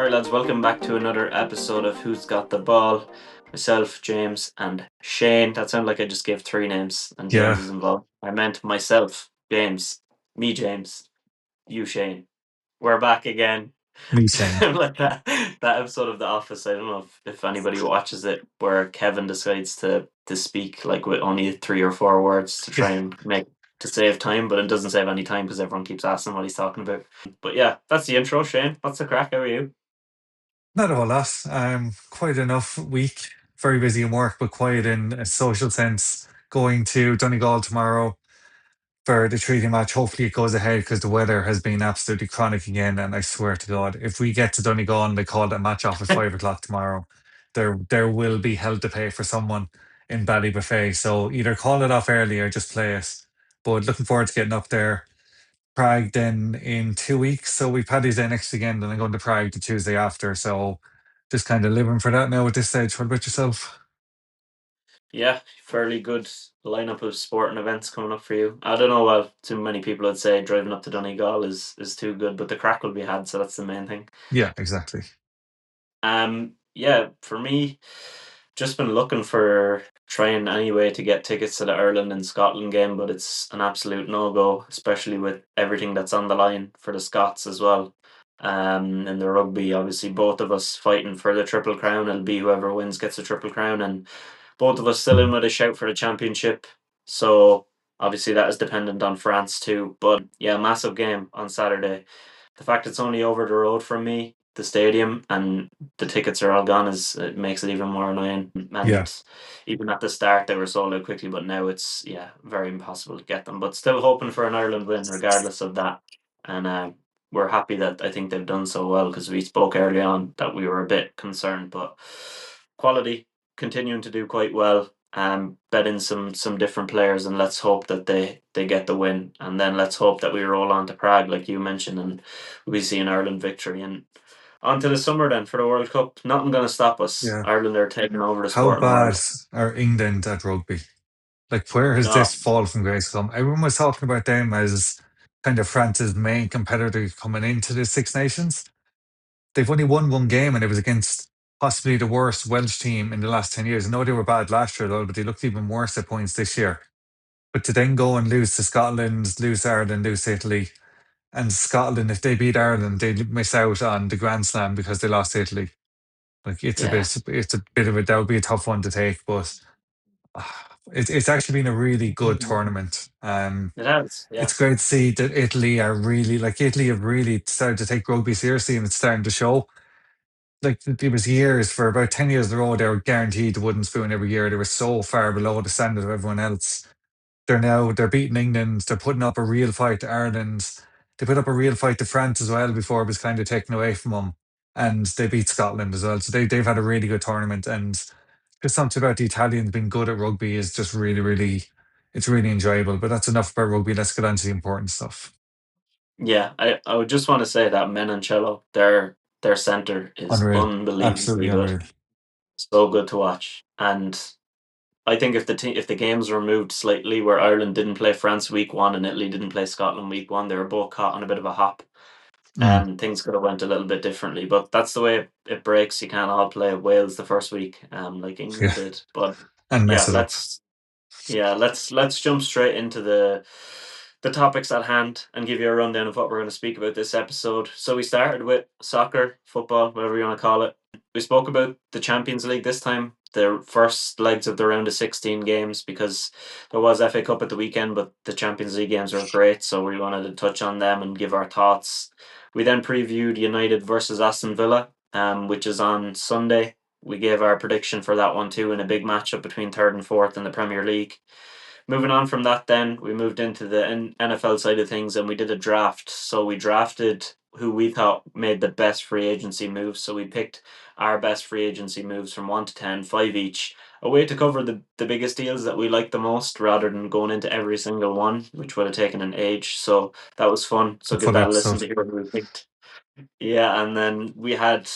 All right, lads, welcome back to another episode of Who's Got the Ball. Myself, James, and Shane. That sounded like I just gave three names and James Yeah, is involved. I meant myself, James, me, James, you, Shane. We're back again. me saying. Like that episode of The Office. I don't know if anybody watches it, where Kevin decides to speak like with only 3 or 4 words to try and make to save time, but it doesn't save any time because everyone keeps asking what he's talking about. But yeah, that's the intro. Shane, what's the crack? How are you? Not a whole lot. Quite enough week. Very busy in work, but quiet in a social sense. Going to Donegal tomorrow for the treaty match. Hopefully it goes ahead because the weather has been absolutely chronic again. And I swear to God, if we get to Donegal and they call that match off at 5 o'clock tomorrow, there will be hell to pay for someone in Ballybuffet. So either call it off early or just play it. But looking forward to getting up there. Prague then in 2 weeks. So we Paddy's Day next again, then I'm going to Prague the Tuesday after. So just kind of living for that now at this stage. What about yourself? Yeah, fairly good lineup of sporting events coming up for you. I don't know. Well, too many people would say driving up to Donegal is too good, but the crack will be had, so that's the main thing. Yeah, exactly. Yeah, for me, just been looking for trying any way to get tickets to the Ireland and Scotland game, but it's an absolute no go, especially with everything that's on the line for the Scots as well. And the rugby, obviously, both of us fighting for the Triple Crown. It'll be whoever wins gets the Triple Crown, and both of us still in with a shout for the championship. So obviously that is dependent on France too. But yeah, massive game on Saturday. The fact it's only over the road from me, the stadium, and the tickets are all gone is it makes it even more annoying. Yeah. And even at the start they were sold out quickly, but now it's very impossible to get them. But still hoping for an Ireland win regardless of that. And we're happy that I think they've done so well because we spoke early on that we were a bit concerned, but quality continuing to do quite well. Bet in some different players, and let's hope that they get the win, and then let's hope that we roll on to Prague, like you mentioned, and we see an Ireland victory. And on to the summer then for the World Cup. Nothing going to stop us. Yeah. Ireland are taking over the How sporting bad world. are England at rugby? Like, where has No, this fall from grace come? Everyone was talking about them as kind of France's main competitor coming into the Six Nations. They've only won one game, and it was against possibly the worst Welsh team in the last 10 years. I know they were bad last year, though, but they looked even worse at points this year. But to then go and lose to Scotland, lose to Ireland, lose to Italy, and Scotland, if they beat Ireland, they miss out on the Grand Slam because they lost to Italy. Like yeah, it's a bit of a that would be a tough one to take, but it's actually been a really good tournament. it has. Yeah, It's great to see that Italy have really started to take rugby seriously, and it's starting to show. Like there was years for about 10 years in a row they were guaranteed the wooden spoon every year. They were so far below the standard of everyone else. They're beating England. They're putting up a real fight to Ireland. They put up a real fight to France as well before it was kind of taken away from them. And they beat Scotland as well. So they've had a really good tournament. And just something about the Italians being good at rugby is just it's really enjoyable. But that's enough about rugby. Let's get on to the important stuff. yeah. I would just want to say that Menoncello, their center is Unreal. unbelievably Absolutely good. unreal. So good to watch. And I think if the games were moved slightly, where Ireland didn't play France week one and Italy didn't play Scotland week one, they were both caught on a bit of a hop, Mm, and things could have went a little bit differently. But that's the way it breaks. You can't all play Wales the first week, like England yeah. did. But And yeah, mess it up. let's jump straight into the topics at hand and give you a rundown of what we're going to speak about this episode. So we started with soccer, football, whatever you want to call it. We spoke about the Champions League this time, the first legs of the round of 16 games, because there was FA Cup at the weekend, but the Champions League games were great, so we wanted to touch on them and give our thoughts. We then previewed United versus Aston Villa, which is on Sunday. We gave our prediction for that one too in a big matchup between third and fourth in the Premier League. Moving on from that, then we moved into the NFL side of things and we did a draft. So we drafted who we thought made the best free agency moves. So we picked our best free agency moves from 1 to 10, 5 each. A way to cover the biggest deals that we like the most rather than going into every single one, which would have taken an age. So that was fun. So A give full that a listen episode. to hear who we picked. Yeah, and then we had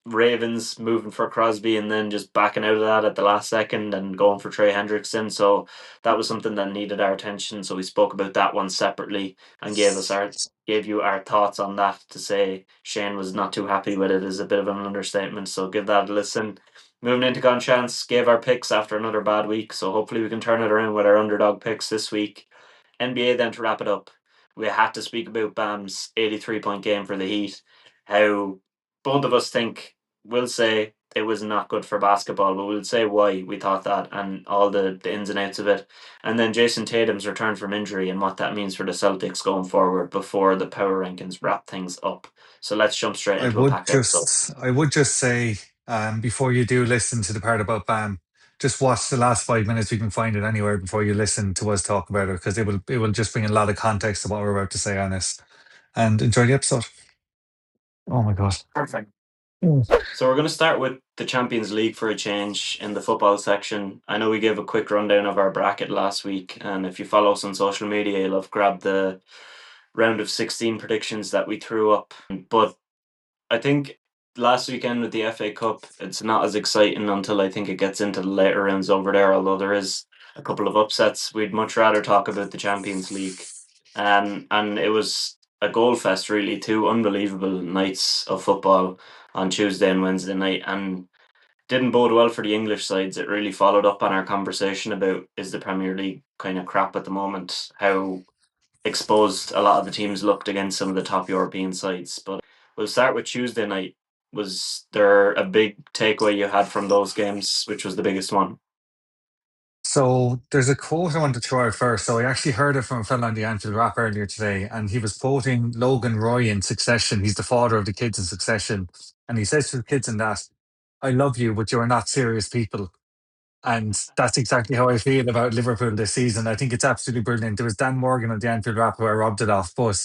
Ravens moving for Crosby and then just backing out of that at the last second and going for Trey Hendrickson. So that was something that needed our attention. So we spoke about that one separately and gave you our thoughts on that. To say Shane was not too happy with it is a bit of an understatement. So give that a listen. Moving into Gone Chance, gave our picks after another bad week. So hopefully we can turn it around with our underdog picks this week. NBA then to wrap it up. We had to speak about Bam's 83-point game for the Heat. How both of us think we'll say it was not good for basketball, but we'll say why we thought that and all the ins and outs of it. And then Jayson Tatum's return from injury and what that means for the Celtics going forward before the power rankings wrap things up. So let's jump straight into a packed episode. I would just say, before you do listen to the part about Bam, just watch the last 5 minutes. You can find it anywhere before you listen to us talk about it, because it will just bring a lot of context to what we're about to say on this. And enjoy the episode. Oh my god. Perfect. Mm. So we're going to start with the Champions League for a change in the football section. I know we gave a quick rundown of our bracket last week, and if you follow us on social media, you'll have grabbed the round of 16 predictions that we threw up. But I think last weekend with the FA Cup, it's not as exciting until I think it gets into the later rounds over there, although there is a couple of upsets. We'd much rather talk about the Champions League. And it was a goal fest, really. Two unbelievable nights of football on Tuesday and Wednesday night. And didn't bode well for the English sides. It really followed up on our conversation about is the Premier League kind of crap at the moment, how exposed a lot of the teams looked against some of the top European sides. But we'll start with Tuesday night. Was there a big takeaway you had from those games? Which was the biggest one? So there's a quote I want to throw out first. So I actually heard it from a fellow on the Anfield Rap earlier today, and he was quoting Logan Roy in Succession. He's the father of the kids in Succession. And he says to the kids in that, I love you, but you're not serious people. And that's exactly how I feel about Liverpool this season. I think it's absolutely brilliant. There was Dan Morgan on the Anfield Rap who I robbed it off, but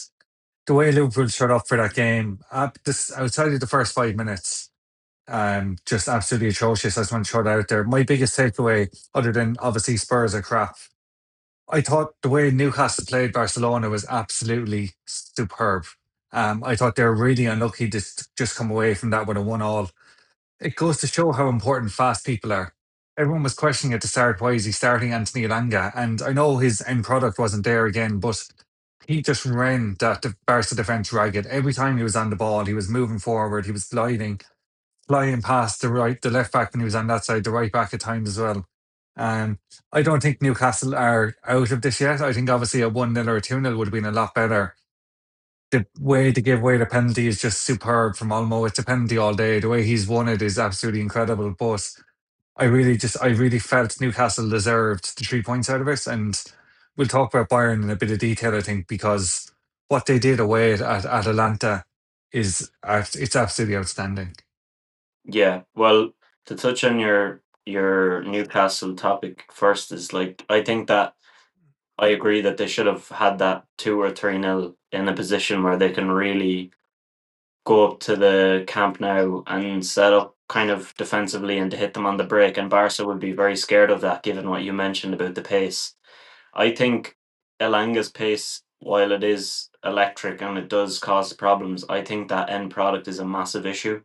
the way Liverpool shut up for that game, outside of the first 5 minutes, just absolutely atrocious. I just want to throw that out there. My biggest takeaway, other than obviously Spurs are crap, I thought the way Newcastle played Barcelona was absolutely superb. I thought they were really unlucky to just come away from that with a 1-all. It goes to show how important fast people are. Everyone was questioning at the start, why is he starting Anthony Elanga? And I know his end product wasn't there again, but he just ran that Barca defence ragged. Every time he was on the ball, he was moving forward, he was gliding, flying past the left back when he was on that side, the right back at times as well. Um, I don't think Newcastle are out of this yet. I think obviously a 1-0 or a 2-0 would have been a lot better. The way to give away the penalty is just superb from Olmo. It's a penalty all day. The way he's won it is absolutely incredible. But I really felt Newcastle deserved the 3 points out of it. And we'll talk about Bayern in a bit of detail, I think, because what they did away at Atalanta it's absolutely outstanding. Yeah, well, to touch on your Newcastle topic first is like I think that I agree that they should have had that 2 or 3 nil in a position where they can really go up to the Camp Nou and set up kind of defensively and to hit them on the break. And Barca would be very scared of that, given what you mentioned about the pace. I think Elanga's pace, while it is electric and it does cause problems, I think that end product is a massive issue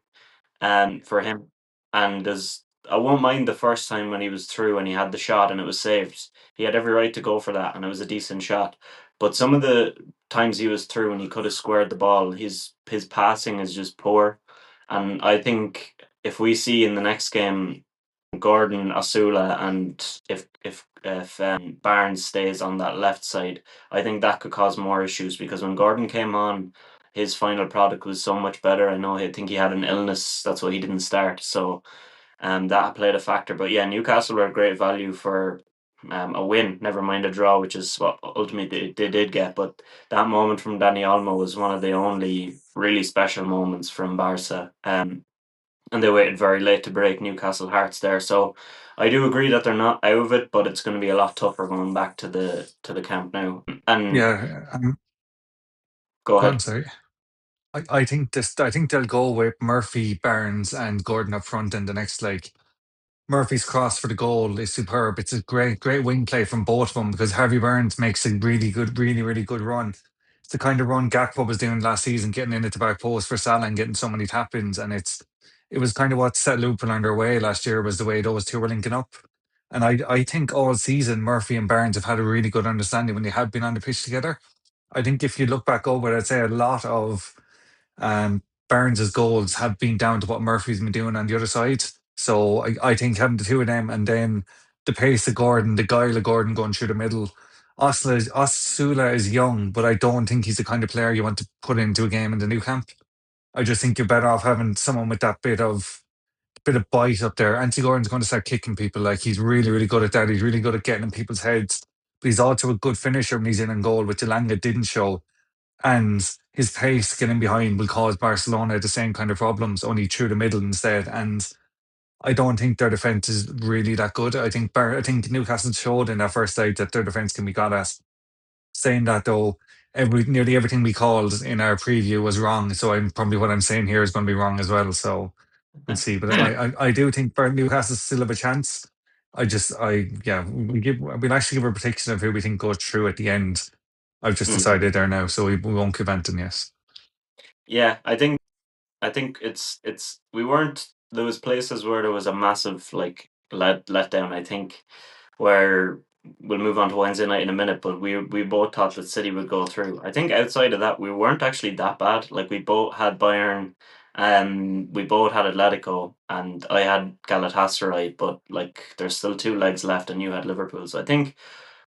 for him. And there's I won't mind the first time when he was through and he had the shot and it was saved. He had every right to go for that and it was a decent shot. But some of the times he was through and he could have squared the ball, his passing is just poor. And I think if we see in the next game Gordon, Asula, and if Barnes stays on that left side, I think that could cause more issues because when Gordon came on, his final product was so much better. I think he had an illness, that's why he didn't start. So that played a factor. But yeah, Newcastle were a great value for a win, never mind a draw, which is what ultimately they did get. But that moment from Danny Olmo was one of the only really special moments from Barca. And they waited very late to break Newcastle hearts there. So I do agree that they're not out of it, but it's going to be a lot tougher going back to the Camp now. And Yeah, go go on, ahead. sorry. I think they'll go with Murphy, Barnes, and Gordon up front in the next leg. Murphy's cross for the goal is superb. It's a great wing play from both of them because Harvey Barnes makes a really good run. It's the kind of run Gakpo was doing last season, getting in at the back post for Salah and getting so many tap ins, and it was kind of what set Liverpool on their way last year was the way those two were linking up. And I think all season Murphy and Barnes have had a really good understanding when they have been on the pitch together. I think if you look back over, I'd say a lot of Barnes's goals have been down to what Murphy's been doing on the other side. So I think having the two of them and then the pace of Gordon, the guile of Gordon going through the middle. Osula is young, but I don't think he's the kind of player you want to put into a game in the new camp. I just think you're better off having someone with that bit of bite up there. Anthony Gordon's going to start kicking people. Like he's really, really good at that. He's really good at getting in people's heads. But he's also a good finisher when he's in goal, which Elanga didn't show. And his pace getting behind will cause Barcelona the same kind of problems, only through the middle instead. And I don't think their defence is really that good. I think Newcastle showed in that first leg that their defence can be got at. Saying that though, nearly everything we called in our preview was wrong. So I'm probably what I'm saying here is going to be wrong as well. So we'll see. But I do think Newcastle still have a chance. Yeah, we'll actually give a prediction of who we think goes through at the end. I've just Mm. decided there now, so we won't give anything, yes. Yeah, I think it's we weren't there was places where there was a massive like let down. I think where we'll move on to Wednesday night in a minute, but we both thought that City would go through. I think outside of that, we weren't actually that bad. Like we both had Bayern, we both had Atletico, and I had Galatasaray. But like, there's still two legs left, and you had Liverpool. So I think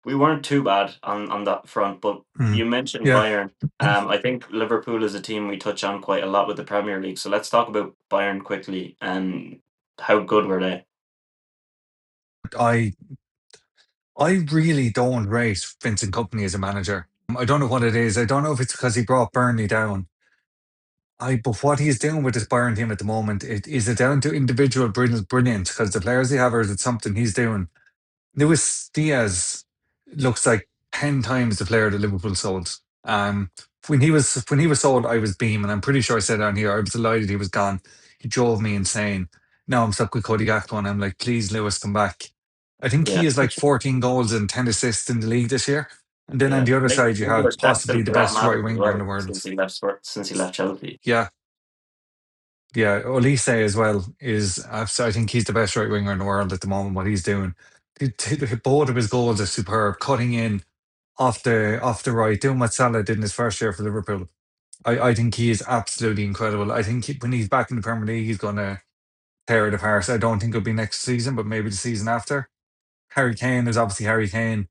we weren't too bad on that front. But Mm. you mentioned Yeah, Bayern. I think Liverpool is a team we touch on quite a lot with the Premier League. So let's talk about Bayern quickly. And how good were they? I I really don't rate Vincent Company as a manager. I don't know what it is. I don't know if it's because he brought Burnley down. But what he's doing with this Bayern team at the moment, is it down to individual brilliance because the players they have, or is it something he's doing? Luis Diaz looks like 10 times the player that Liverpool sold. When he was sold, I was beaming. I'm pretty sure I said on here I was delighted he was gone. He drove me insane. Now I'm stuck with Cody Gakpo, and I'm like, please, Lewis, come back. I think Yeah. he has like 14 goals and 10 assists in the league this year. And then on Yeah, the other I think side, you similar have stats possibly to the that best right matters as winger in the well world. since he left Chelsea. Yeah, yeah. Olise as well is. I think he's the best right winger in the world at the moment. What he's doing, both of his goals are superb. Cutting in off the right, doing what Salah did in his first year for Liverpool. I think he is absolutely incredible. I think when he's back in the Premier League, he's going to tear it apart. I don't think it'll be next season, but maybe the season after. Harry Kane is obviously Harry Kane.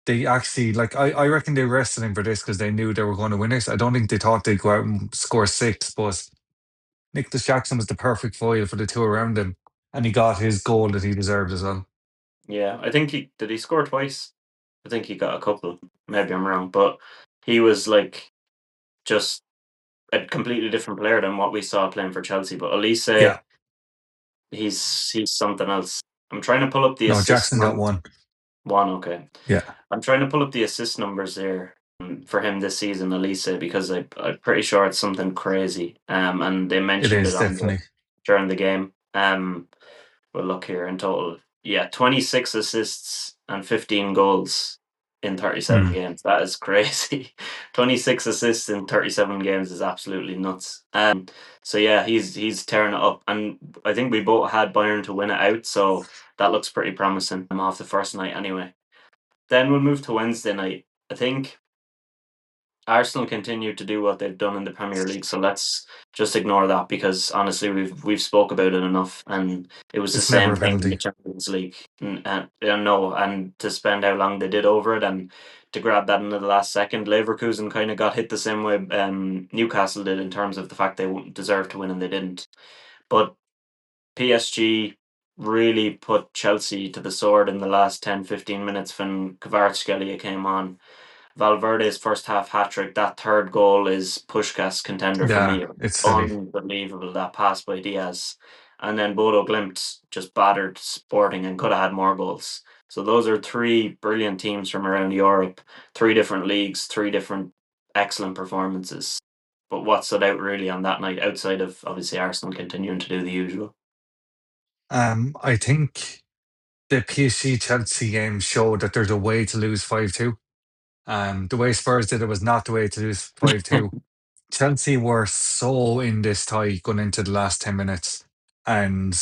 They actually I reckon they rested him for this because they knew they were going to win it. I don't think they thought they'd go out and score six, but Nicholas Jackson was the perfect foil for the two around him, and he got his goal that he deserved as well. Yeah, I think he score twice. I think he got a couple. Maybe I'm wrong, but he was like just a completely different player than what we saw playing for Chelsea. But Elise, Yeah, he's something else. I'm trying to pull up the no, assist Jackson got numbers. one. One, okay. Yeah, I'm trying to pull up the assist numbers there for him this season, Elise, because I'm pretty sure it's something crazy. And they it mentioned it is on definitely. during the game. We'll look here in total. Yeah, 26 assists and 15 goals in 37 Mm. games. That is crazy. 26 assists in 37 games is absolutely nuts. So yeah, he's tearing it up, and I think we both had Bayern to win it out, so that looks pretty promising. I'm off the first night anyway. Then we'll move to Wednesday night. I think Arsenal continue to do what they've done in the Premier League, so let's just ignore that because honestly, we've spoke about it enough, and it was the It's never same a thing in the penalty. Champions League. No, and to spend how long they did over it, and to grab that in the last second, Leverkusen kind of got hit the same way Newcastle did in terms of the fact they wouldn't deserve to win and they didn't. But PSG really put Chelsea to the sword in the last 10-15 minutes when Kvaratskhelia came on. Valverde's first half hat trick, that third goal is Puskás contender for Yeah, me. it's silly. Unbelievable that pass by Diaz. And then Bodo Glimt just battered Sporting and could have had more goals. So those are three brilliant teams from around Europe, three different leagues, three different excellent performances. But what stood out really on that night, outside of obviously Arsenal continuing to do the usual? I think the PSG Chelsea game showed that there's a way to lose 5-2. The way Spurs did it was not the way to lose 5-2. Chelsea were so in this tie going into the last 10 minutes. and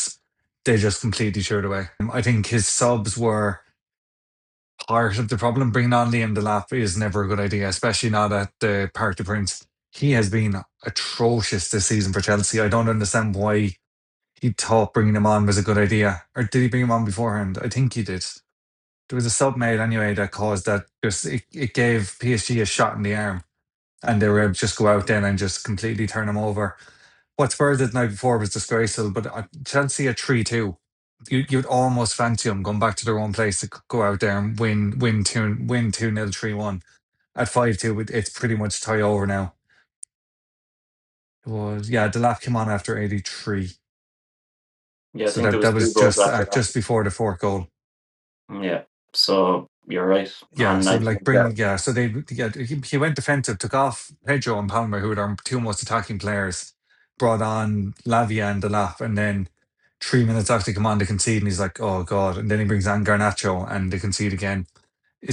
they just completely threw it away. I think his subs were part of the problem. Bringing on Liam Delap is never a good idea, especially not at the Parc des Princes. He has been atrocious this season for Chelsea. I don't understand why he thought bringing him on was a good idea. Or did he bring him on beforehand? I think he did. There was a sub made anyway that caused that. Just it gave PSG a shot in the arm, and they were able to just go out then and just completely turn him over. What Spurs did the night before was disgraceful, but Chelsea at 3-2, you'd almost fancy them going back to their own place to go out there and win 2-0, 3-1. At 5-2, it's pretty much tie over now. It was, yeah, the lap came on after 83. Yeah, I So think there that was that two was goals just after that. just before the fourth goal. Yeah, so you're right, Yeah, and so I like think that. bring yeah, so he went defensive, took off Pedro and Palmer, who were our two most attacking players, brought on Lavia and Delap, and then 3 minutes after they come on, they concede, and he's like, "Oh God!" And then he brings on Garnacho, and they concede again.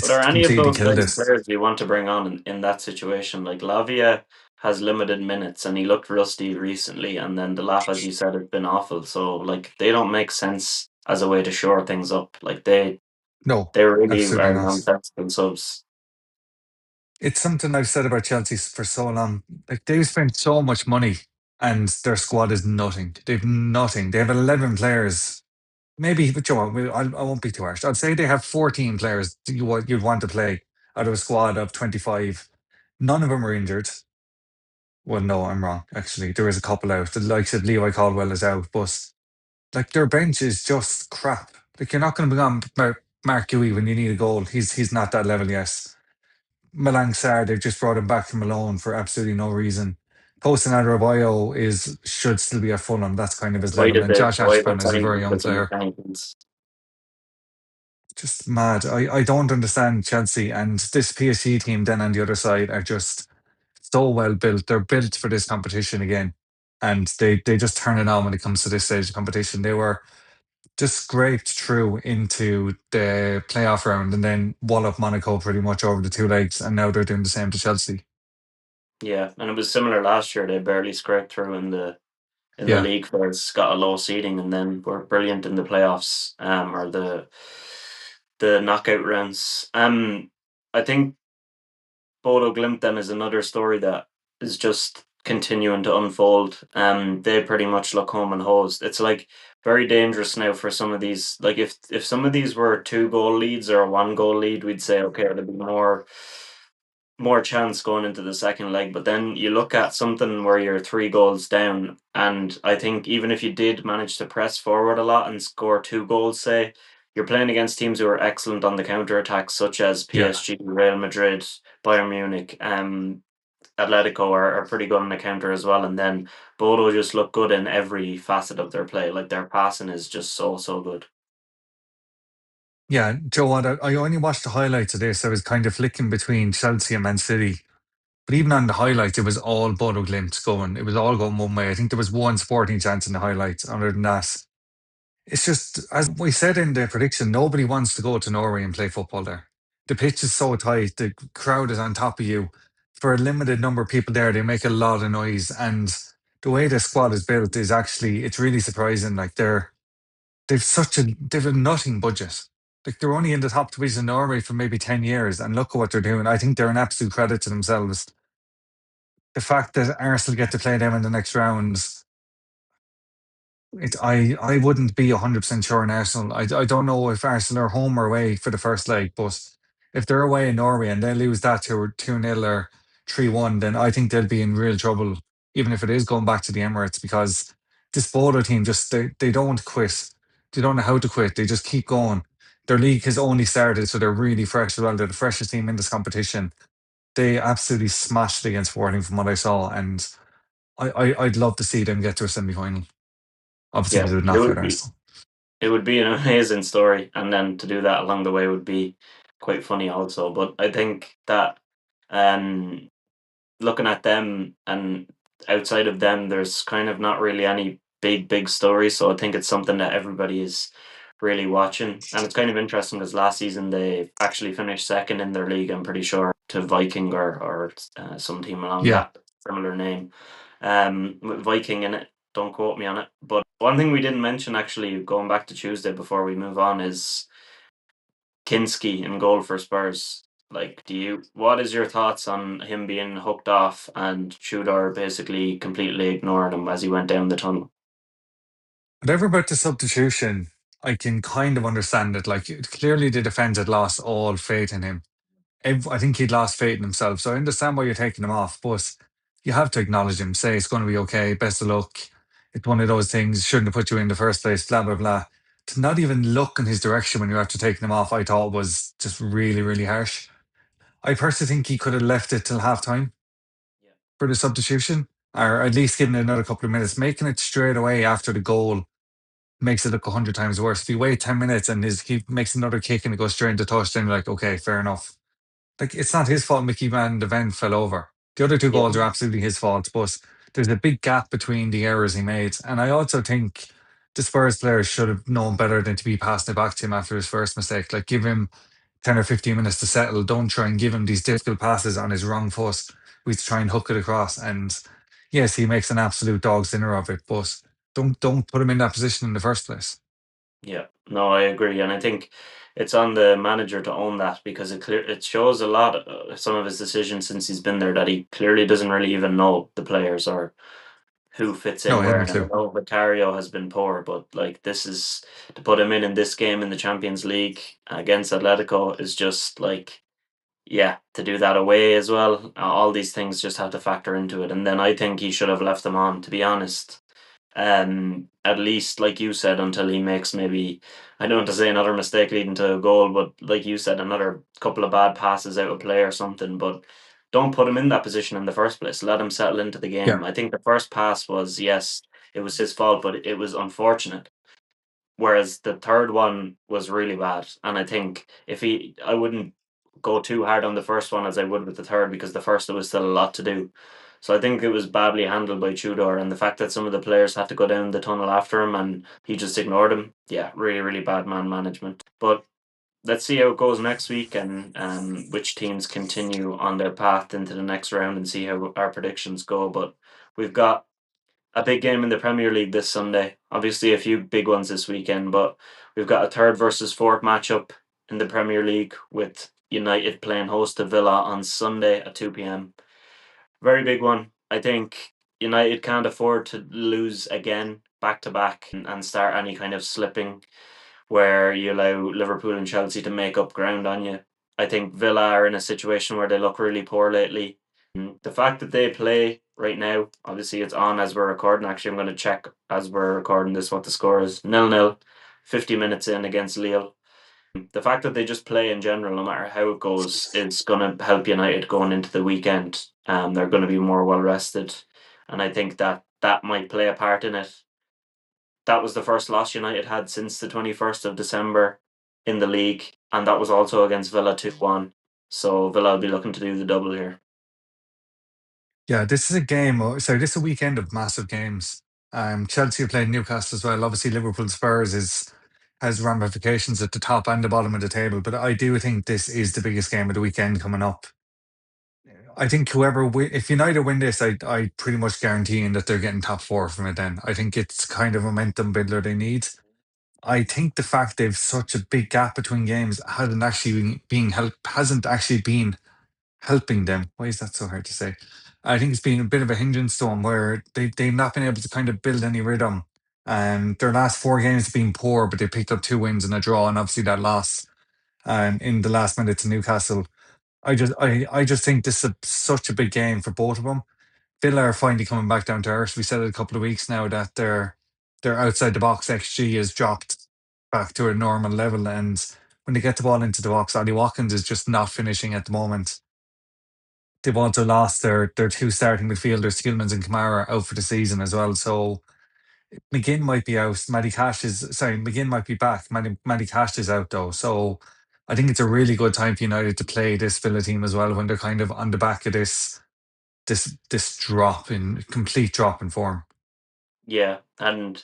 But It's are any of completely those killed guys us. players you want to bring on in that situation? Like Lavia has limited minutes and he looked rusty recently, and then the lap, as you said, has been awful. So like they don't make sense as a way to shore things up. Like No, they really absolutely are not. nonsensical subs. It's something I've said about Chelsea for so long. Like they've spent so much money, and their squad is nothing. They've nothing. They have 11 players. Maybe, but Joe, I won't be too harsh. I'd say they have 14 players that you'd want to play out of a squad of 25. None of them are injured. Well, no, I'm wrong. Actually, there is a couple out. The likes of Levi Caldwell is out, but like their bench is just crap. Like you're not going to bring on Mark Gui when you need a goal. He's not that level yet. Malang Sarr, they've just brought him back from Malone for absolutely no reason. Tosin Adarabioyo should still be at Fulham. That's kind of his level. And Josh Why did Ashburn is a sign very him young with the player. Heinz? Just mad. I don't understand Chelsea, and this PSG team then on the other side are just so well built. They're built for this competition again. And they just turn it on when it comes to this stage of competition. They were just scraped through into the playoff round and then wallop Monaco pretty much over the two legs. And now they're doing the same to Chelsea. Yeah, and it was similar last year. They barely scraped through in the Yeah. league first, got a low seeding, and then were brilliant in the playoffs, or the knockout rounds. I think Bodo Glimt then is another story that is just continuing to unfold. They pretty much look home and hosed. It's like very dangerous now for some of these. Like if some of these were 2 goal leads or a 1 goal lead, we'd say okay, there'd be more chance going into the second leg. But then you look at something where you're 3 goals down, and I think even if you did manage to press forward a lot and score 2 goals, say, you're playing against teams who are excellent on the counter attacks, such as Yeah. PSG, Real Madrid, Bayern Munich, Atletico are pretty good on the counter as well. And then Bodo just look good in every facet of their play. Like their passing is just so good. Yeah, Joe, what I only watched the highlights of this. I was kind of flicking between Chelsea and Man City. But even on the highlights, it was all Bodo Glimt going. It was all going one way. I think there was one sporting chance in the highlights. Other than that, it's just, as we said in the prediction, nobody wants to go to Norway and play football there. The pitch is so tight, the crowd is on top of you. For a limited number of people there, they make a lot of noise. And the way the squad is built is actually, it's really surprising. Like they've a nothing budget. Like they're only in the top division in Norway for maybe 10 years, and look at what they're doing. I think they're an absolute credit to themselves. The fact that Arsenal get to play them in the next rounds, I wouldn't be 100% sure in Arsenal. I don't know if Arsenal are home or away for the first leg, but if they're away in Norway and they lose that to 2-0 or 3-1, then I think they'll be in real trouble, even if it is going back to the Emirates, because this Bodo team just they don't quit. They don't know how to quit. They just keep going. Their league has only started, so they're really fresh as well. They're the freshest team in this competition. They absolutely smashed against Sporting from what I saw, and I'd love to see them get to a semi final. Obviously, Yeah, they would it knock out would be Arsenal. it would be an amazing story, and then to do that along the way would be quite funny also. But I think that um, looking at them and outside of them, there's kind of not really any big stories. So I think it's something that everybody is really watching, and it's kind of interesting because last season they actually finished second in their league. I'm pretty sure to Viking or some team along Yeah, that similar name, with Viking in it. Don't quote me on it. But one thing we didn't mention, actually, going back to Tuesday before we move on, is Kinski in goal for Spurs. Like, what is your thoughts on him being hooked off and Tudor basically completely ignoring him as he went down the tunnel? Whatever about the substitution, I can kind of understand it. Like, clearly the defence had lost all faith in him. I think he'd lost faith in himself. So I understand why you're taking him off, but you have to acknowledge him. Say it's going to be okay. Best of luck. It's one of those things. Shouldn't have put you in the first place. Blah blah blah. To not even look in his direction when you're after taking him off, I thought was just really really harsh. I personally think he could have left it till half time Yeah. for the substitution, or at least given it another couple of minutes. Making it straight away after the goal makes it look 100 times worse. If you wait 10 minutes and he makes another kick and it goes straight into touch, then you're like, okay, fair enough. Like, it's not his fault Mickey Van de Ven fell over. The other two Yeah. goals are absolutely his fault, but there's a big gap between the errors he made. And I also think the Spurs players should have known better than to be passing it back to him after his first mistake. Like, give him 10 or 15 minutes to settle. Don't try and give him these difficult passes on his wrong foot. We try and hook it across. And yes, he makes an absolute dog's dinner of it, but don't put him in that position in the first place. Yeah, no, I agree, and I think it's on the manager to own that, because it shows a lot, some of his decisions since he's been there, that he clearly doesn't really even know the players or who fits No, in I hadn't where. a And I clue. know Vicario has been poor, but like, this is to put him in this game in the Champions League against Atletico is just like, yeah, to do that away as well. All these things just have to factor into it, and then I think he should have left them on, to be honest. At least, like you said, until he makes, maybe, I don't want to say another mistake leading to a goal, but like you said, another couple of bad passes out of play or something. But don't put him in that position in the first place. Let him settle into the Yeah. game. I think the first pass was, yes, it was his fault, but it was unfortunate. Whereas the third one was really bad. And I think I wouldn't go too hard on the first one as I would with the third, because the first, there was still a lot to do. So I think it was badly handled by Tudor, and the fact that some of the players had to go down the tunnel after him and he just ignored him. Yeah, really, really bad man management. But let's see how it goes next week, and which teams continue on their path into the next round, and see how our predictions go. But we've got a big game in the Premier League this Sunday. Obviously, a few big ones this weekend, but we've got a third versus fourth matchup in the Premier League, with United playing host to Villa on Sunday at 2 p.m. Very big one. I think United can't afford to lose again back to back and start any kind of slipping where you allow Liverpool and Chelsea to make up ground on you. I think Villa are in a situation where they look really poor lately. The fact that they play right now, obviously it's on as we're recording. Actually, I'm going to check as we're recording this what the score is. 0-0, 50 minutes in against Lille. The fact that they just play in general, no matter how it goes, is going to help United going into the weekend. They're going to be more well rested, and I think that that might play a part in it. That was the first loss United had since the 21st of December in the league, and that was also against Villa 2-1. So Villa will be looking to do the double here. Yeah, this is a game. Sorry, this is a weekend of massive games. Chelsea are playing Newcastle as well. Obviously, Liverpool Spurs is has ramifications at the top and the bottom of the table. But I do think this is the biggest game of the weekend coming up. I think if United win this, I pretty much guaranteeing that they're getting top four from it. Then I think it's kind of momentum builder they need. I think the fact they've such a big gap between games hasn't actually been helping them. Why is that so hard to say? I think it's been a bit of a hindrance to them where they've not been able to kind of build any rhythm. Their last four games have been poor, but they picked up two wins and a draw, and obviously that loss in the last minute to Newcastle. I just think this is such a big game for both of them. Villa are finally coming back down to earth. We said it a couple of weeks now that their outside the box XG has dropped back to a normal level, and when they get the ball into the box, Ali Watkins is just not finishing at the moment. They've also lost their two starting midfielders, Skillmans and Kamara, out for the season as well. So McGinn might be out. McGinn might be back. Matty Cash is out though. So I think it's a really good time for United to play this Villa team as well when they're kind of on the back of this complete drop in form. Yeah, and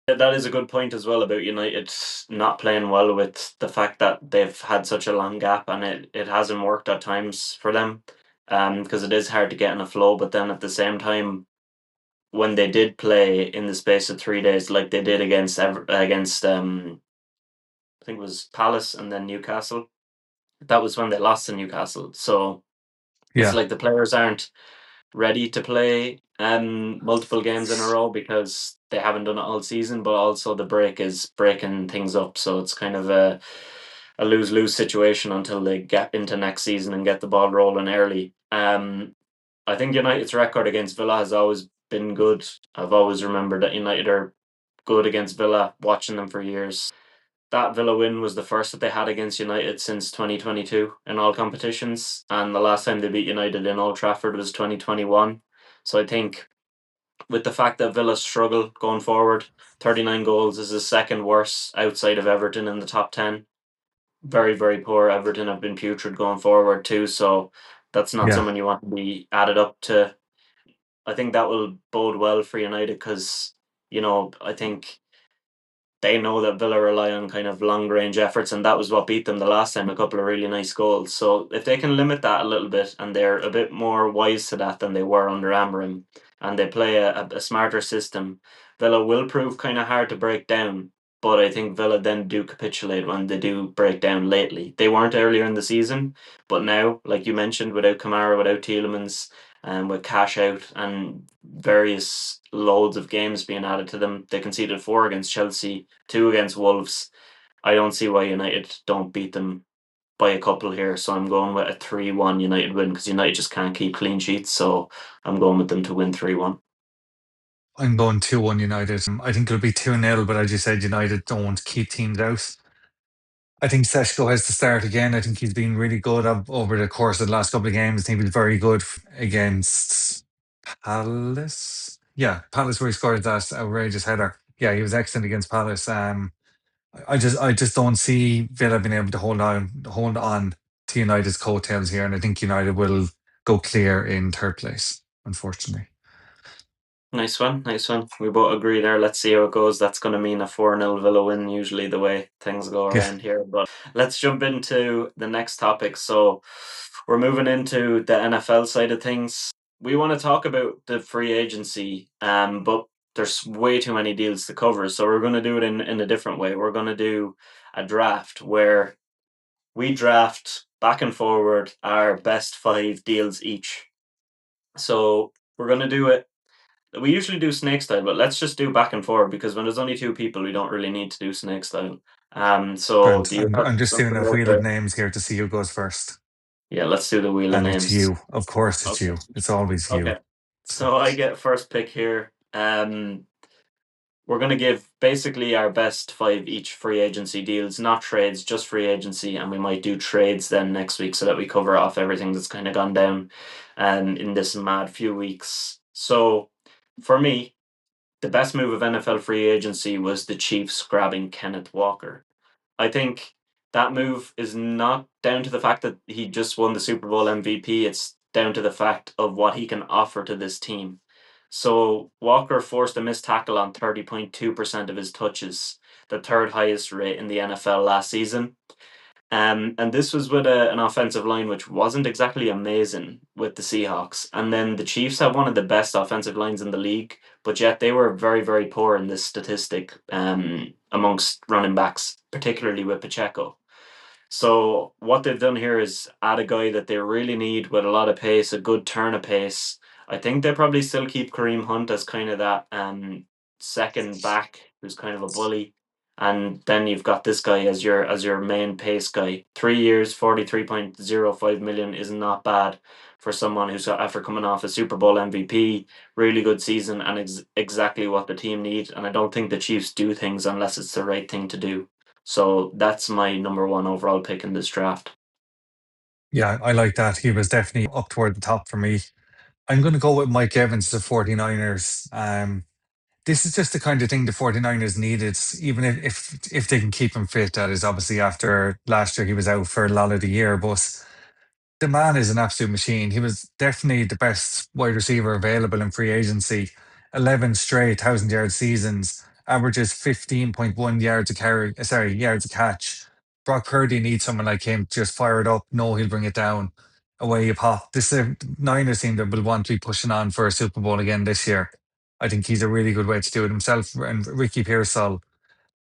that is a good point as well about United not playing well, with the fact that they've had such a long gap, and it hasn't worked at times for them. Because it is hard to get in a flow, but then at the same time, when they did play in the space of 3 days, like they did against I think it was Palace and then Newcastle. That was when they lost to Newcastle. So it's Yeah, like the players aren't ready to play multiple games in a row because they haven't done it all season, but also the break is breaking things up. So it's kind of a lose lose situation until they get into next season and get the ball rolling early. I think United's record against Villa has always been good. I've always remembered that United are good against Villa, watching them for years. That Villa win was the first that they had against United since 2022 in all competitions, and the last time they beat United in Old Trafford was 2021. So I think with the fact that Villa struggle going forward, 39 goals is the second worst outside of Everton in the top 10. Very, very poor. Everton have been putrid going forward too, so that's not yeah. someone you want to be added up to. I think that will bode well for United because, I think they know that Villa rely on kind of long range efforts, and that was what beat them the last time. A couple of really nice goals. So if they can limit that a little bit, and they're a bit more wise to that than they were under Amorim, and they play a smarter system, Villa will prove kind of hard to break down. But I think Villa then do capitulate when they do break down lately. They weren't earlier in the season, but now, like you mentioned, without Kamara, without Tielemans, and with cash out and various loads of games being added to them. They conceded four against Chelsea, two against Wolves. I don't see why United don't beat them by a couple here. So I'm going with a 3-1 United win because United just can't keep clean sheets. So I'm going with them to win 3-1. I'm going 2-1 United. I think it'll be 2-0, but as you said, United don't keep teams out. I think Seshko has to start again. I think he's been really good over the course of the last couple of games. I think he was very good against Palace. Yeah, Palace where he scored that outrageous header. Yeah, he was excellent against Palace. I just don't see Villa being able to hold on to United's coattails here, and I think United will go clear in third place, unfortunately. Nice one, nice one. We both agree there. Let's see how it goes. That's going to mean a 4-0 Villa win, usually the way things go Yeah, around here. But let's jump into the next topic. So we're moving into the NFL side of things. We want to talk about the free agency, but there's way too many deals to cover. So we're going to do it in a different way. We're going to do a draft where we draft back and forward our best five deals each. So we're going to do it, we usually do snake style, but let's just do back and forward because when there's only two people, we don't really need to do snake style. So Grant. do you I'm have just doing something a there wheel of to? names here to see who goes first. Yeah, let's do the wheel of And it's names. you. Of course it's Okay. you. It's always you. Okay. So So I get first pick here. We're gonna give basically our best five each free agency deals, not trades, just free agency, and we might do trades then next week so that we cover off everything that's kind of gone down, in this mad few weeks. So for me, the best move of NFL free agency was the Chiefs grabbing Kenneth Walker. I think that move is not down to the fact that he just won the Super Bowl MVP. It's down to the fact of what he can offer to this team. So Walker forced a missed tackle on 30.2% of his touches, the third highest rate in the NFL last season. And this was with an offensive line which wasn't exactly amazing with the Seahawks. And then the Chiefs have one of the best offensive lines in the league, but yet they were very, very poor in this statistic, amongst running backs, particularly with Pacheco. So what they've done here is add a guy that they really need with a lot of pace, a good turn of pace. I think they probably still keep Kareem Hunt as kind of that second back who's kind of a bully. And then you've got this guy as your main pace guy. 3 years, 43.05 million is not bad for someone who's after coming off a Super Bowl MVP, really good season, and exactly what the team need. And I don't think the Chiefs do things unless it's the right thing to do. So that's my number one overall pick in this draft. yeah, I like that. He was definitely up toward the top for me. I'm going to go with Mike Evans, the 49ers. This is just the kind of thing the 49ers needed, even if they can keep him fit. That is obviously after last year, he was out for a lot of the year, but the man is an absolute machine. He was definitely the best wide receiver available in free agency. 11 straight 1,000 yard seasons, averages 15.1 yards a carry, yards a catch. Brock Purdy needs someone like him to just fire it up. No, he'll bring it down. Away you pop. This is a Niners team that will want to be pushing on for a Super Bowl again this year. I think he's a really good way to do it himself. And Ricky Pearsall,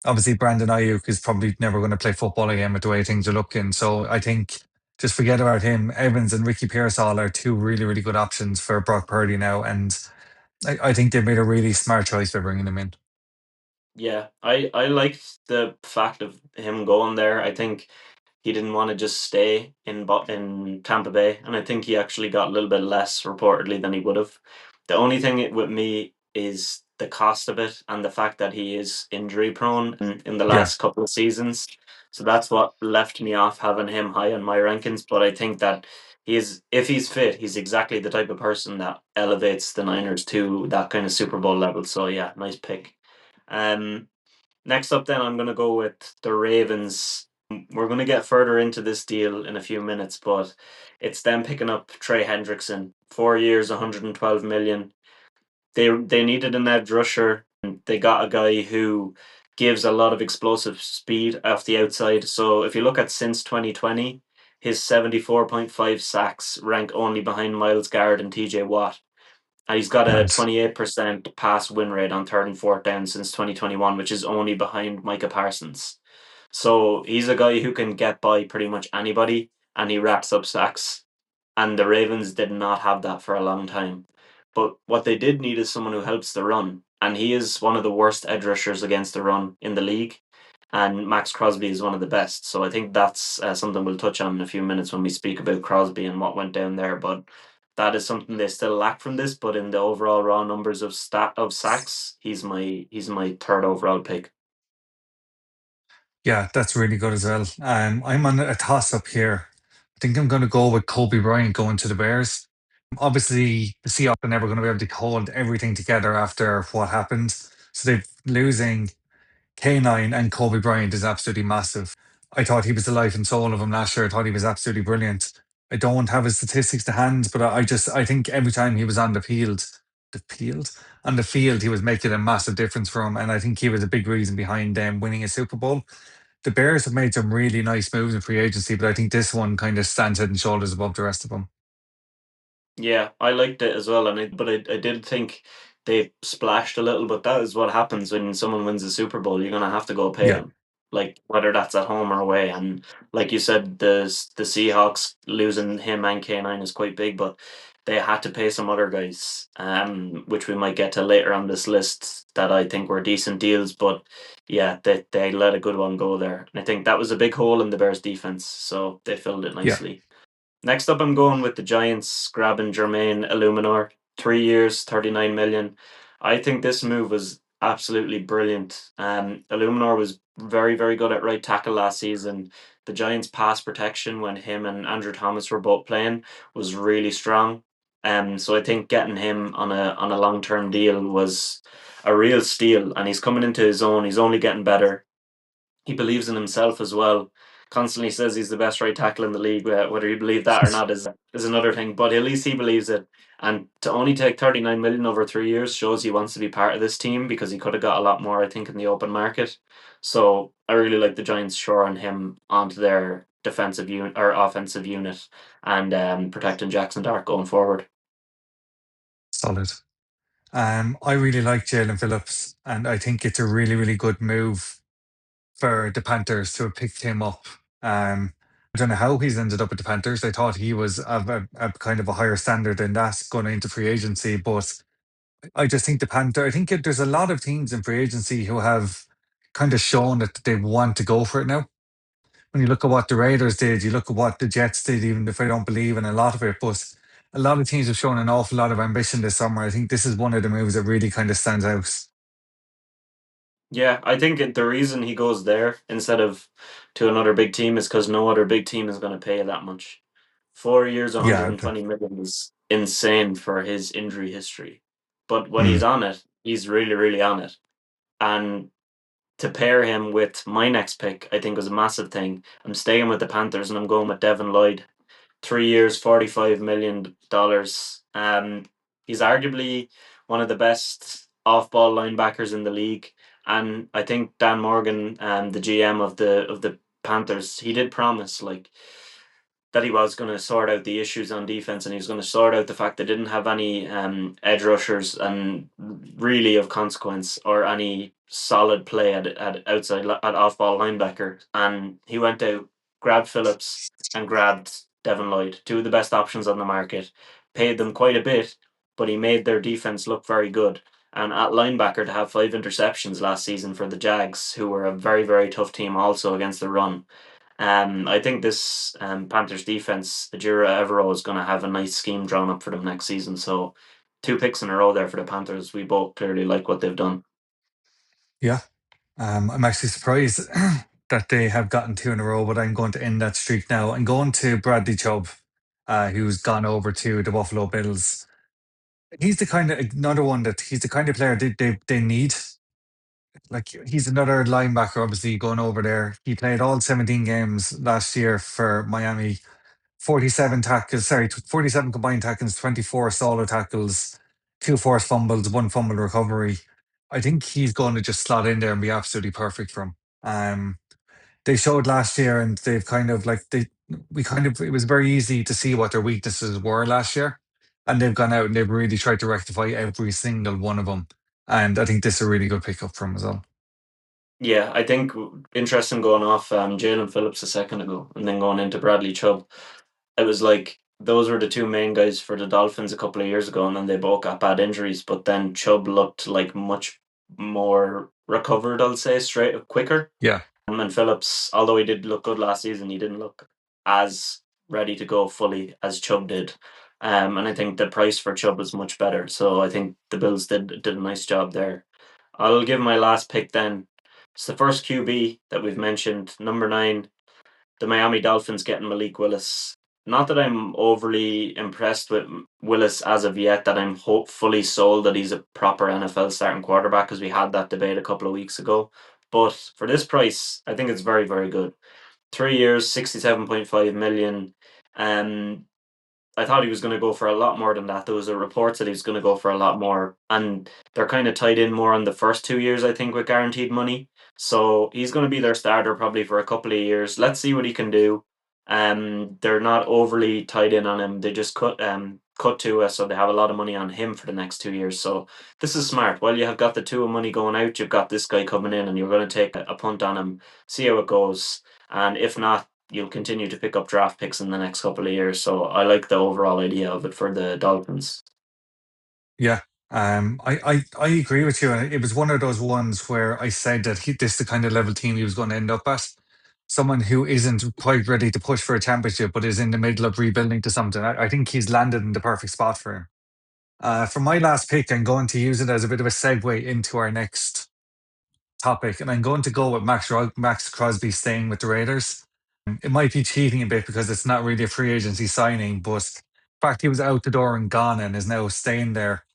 obviously Brandon Ayuk is probably never going to play football again with the way things are looking. So I think just forget about him. Evans and Ricky Pearsall are two really, really good options for Brock Purdy now. And I think they've made a really smart choice by bringing him in. Yeah, I liked the fact of him going there. I think he didn't want to just stay in Tampa Bay, and I think he actually got a little bit less reportedly than he would have. The only thing with me is the cost of it and the fact that he is injury prone in the Yeah. last couple of seasons. So that's what left me off having him high on my rankings. But I think that if he's fit, he's exactly the type of person that elevates the Niners to that kind of Super Bowl level. So yeah, nice pick. Um, Next up, then I'm going to go with the Ravens. We're going to get further into this deal in a few minutes, but it's them picking up Trey Hendrickson, 4 years, 112 million. They needed an edge rusher. They got a guy who gives a lot of explosive speed off the outside. So if you look at since 2020, his 74.5 sacks rank only behind Miles Garrett and TJ Watt. And he's got a Nice. 28% pass win rate on third and fourth down since 2021, which is only behind Micah Parsons. So he's a guy who can get by pretty much anybody and he racks up sacks. And the Ravens did not have that for a long time. But what they did need is someone who helps the run. And he is one of the worst edge rushers against the run in the league. And Maxx Crosby is one of the best. So I think that's something we'll touch on in a few minutes when we speak about Crosby and what went down there. But that is something they still lack from this. But in the overall raw numbers of sacks, he's my third overall pick. Yeah, that's really good as well. I'm on a toss up here. I think I'm going to go with Kobe Bryant going to the Bears. Obviously, the Seahawks are never going to be able to hold everything together after what happened. So they losing K9 and Kobe Bryant is absolutely massive. I thought he was the life and soul of him last year. I thought he was absolutely brilliant. I don't have his statistics to hand, but I think every time he was on the field, he was making a massive difference for him, and I think he was a big reason behind them winning a Super Bowl. The Bears have made some really nice moves in free agency, but I think this one kind of stands head and shoulders above the rest of them. Yeah, I liked it as well, but I did think they splashed a little. But that is what happens when someone wins a Super Bowl. You're gonna have to go pay Yeah, them, like whether that's at home or away. And like you said, the Seahawks losing him and K9 is quite big, but they had to pay some other guys, which we might get to later on this list that I think were decent deals. But yeah, they let a good one go there, and I think that was a big hole in the Bears defense, so they filled it yeah. nicely. Next up, I'm going with the Giants grabbing Jermaine Illuminor, 3 years, 39 million. I think this move was absolutely brilliant. Illuminor was very, very good at right tackle last season. The Giants' pass protection when him and Andrew Thomas were both playing was really strong. So I think getting him on a long term deal was a real steal, and he's coming into his own. He's only getting better. He believes in himself as well. Constantly says he's the best right tackle in the league. Whether you believe that or not is another thing. But at least he believes it. And to only take 39 million over 3 years shows he wants to be part of this team because he could have got a lot more, I think, in the open market. So I really like the Giants shoring him onto their defensive unit or offensive unit and protecting Jackson Dart going forward. Solid. I really like Jalen Phillips, and I think it's a really, really good move for the Panthers to have picked him up. I don't know how he's ended up with the Panthers. I thought he was of a kind of a higher standard than that going into free agency, but I just think I think there's a lot of teams in free agency who have kind of shown that they want to go for it now. When you look at what the Raiders did, you look at what the Jets did, even if I don't believe in a lot of it, but a lot of teams have shown an awful lot of ambition this summer. I think this is one of the moves that really kind of stands out. Yeah, I think the reason he goes there instead of to another big team is because no other big team is going to pay that much. 4 years, Yeah. 120 million is insane for his injury history. But when Mm, he's on it, he's really, really on it. And to pair him with my next pick, I think was a massive thing. I'm staying with the Panthers and I'm going with Devin Lloyd. 3 years, $45 million. He's arguably one of the best off-ball linebackers in the league, and I think Dan Morgan, the GM of the Panthers, he did promise like that he was going to sort out the issues on defense, and he was going to sort out the fact they didn't have any edge rushers and really of consequence, or any solid play at outside at off ball linebacker. And he went out, grabbed Phillips, and grabbed Devin Lloyd, two of the best options on the market. Paid them quite a bit, but he made their defense look very good. And at linebacker, to have 5 interceptions last season for the Jags, who were a very, very tough team also against the run. I think this Panthers defense, Ajira Evero, is going to have a nice scheme drawn up for them next season. So, 2 picks in a row there for the Panthers. We both clearly like what they've done. Yeah. I'm actually surprised that they have gotten two in a row, but I'm going to end that streak now. I'm going to Bradley Chubb, who's gone over to the Buffalo Bills. He's the kind of another one that he's the kind of player they need. Like he's another linebacker, obviously going over there. He played all 17 games last year for Miami. 47 tackles, sorry, 47 combined tackles, 24 solo tackles, two forced fumbles, one fumble recovery. I think he's going to just slot in there and be absolutely perfect for him. They showed last year, and they've kind of like we kind of it was very easy to see what their weaknesses were last year, and they've gone out and they've really tried to rectify every single one of them. And I think this is a really good pickup for him as well. Yeah, I think interesting going off Jalen Phillips a second ago and then going into Bradley Chubb. It was like those were the two main guys for the Dolphins a couple of years ago, and then they both got bad injuries. But then Chubb looked like much more recovered, I'll say, straight up quicker. Yeah, And Phillips, although he did look good last season, he didn't look as ready to go fully as Chubb did. And I think the price for Chubb was much better. So I think the Bills did a nice job there. I'll give my last pick then. It's the first QB that we've mentioned, number 9, the Miami Dolphins getting Malik Willis. Not that I'm overly impressed with Willis as of yet, that I'm hopefully sold that he's a proper NFL starting quarterback, because we had that debate a couple of weeks ago. But for this price, I think it's very, very good. 3 years, 67.5 million. Um, I thought he was going to go for a lot more than that. There was a report that he was going to go for a lot more, and they're kind of tied in more on the first 2 years, I think, with guaranteed money. So he's going to be their starter probably for a couple of years. Let's see what he can do. They're not overly tied in on him. They just cut to us, so they have a lot of money on him for the next 2 years. So this is smart. While you have got the two of money going out, you've got this guy coming in, and you're going to take a punt on him, see how it goes, and if not, you'll continue to pick up draft picks in the next couple of years. So I like the overall idea of it for the Dolphins. yeah. I agree with you. And it was one of those ones where I said that this is the kind of level team he was going to end up at. Someone who isn't quite ready to push for a championship, but is in the middle of rebuilding to something. I think he's landed in the perfect spot for him. For my last pick, I'm going to use it as a bit of a segue into our next topic, and I'm going to go with Maxx Crosby staying with the Raiders. It might be cheating a bit because it's not really a free agency signing, but the fact he was out the door and gone and is now staying there,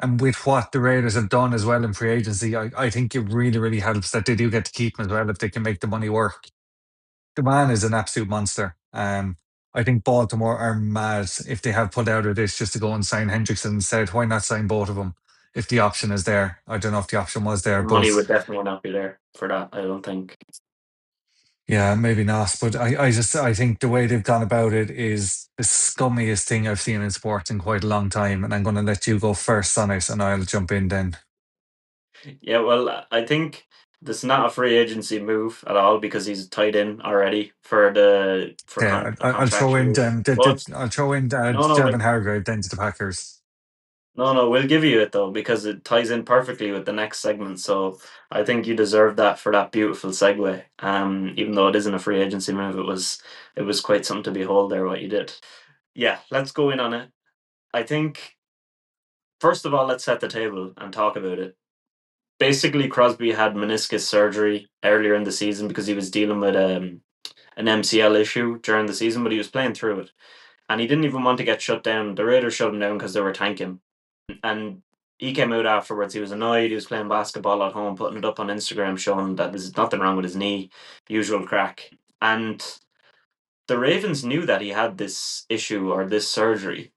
and with what the Raiders have done as well in free agency, I think it really, really helps that they do get to keep him as well if they can make the money work. The man is an absolute monster. I think Baltimore are mad if they have pulled out of this just to go and sign Hendrickson instead. Why not sign both of them if the option is there? I don't know if the option was there, The money but would definitely not be there for that, I don't think. yeah, maybe not. But I think the way they've gone about it is the scummiest thing I've seen in sports in quite a long time. And I'm going to let you go first on it, and I'll jump in then. Yeah, well, I think this is not a free agency move at all, because he's tied in already for Yeah, a I'll throw in contractual. But I'll throw in no, no, Devin Hargrave then to the Packers. no, we'll give you it though, because it ties in perfectly with the next segment. So I think you deserve that for that beautiful segue. Even though it isn't a free agency move, it was quite something to behold there what you did. Yeah, let's go in on it. I think first of all, let's set the table and talk about it. Basically, Crosby had meniscus surgery earlier in the season because he was dealing with an MCL issue during the season, but he was playing through it, and he didn't even want to get shut down. The Raiders shut him down because they were tanking. And he came out afterwards. He was annoyed. He was playing basketball at home, putting it up on Instagram, showing that there's nothing wrong with his knee, usual crack. And the Ravens knew that he had this issue or this surgery.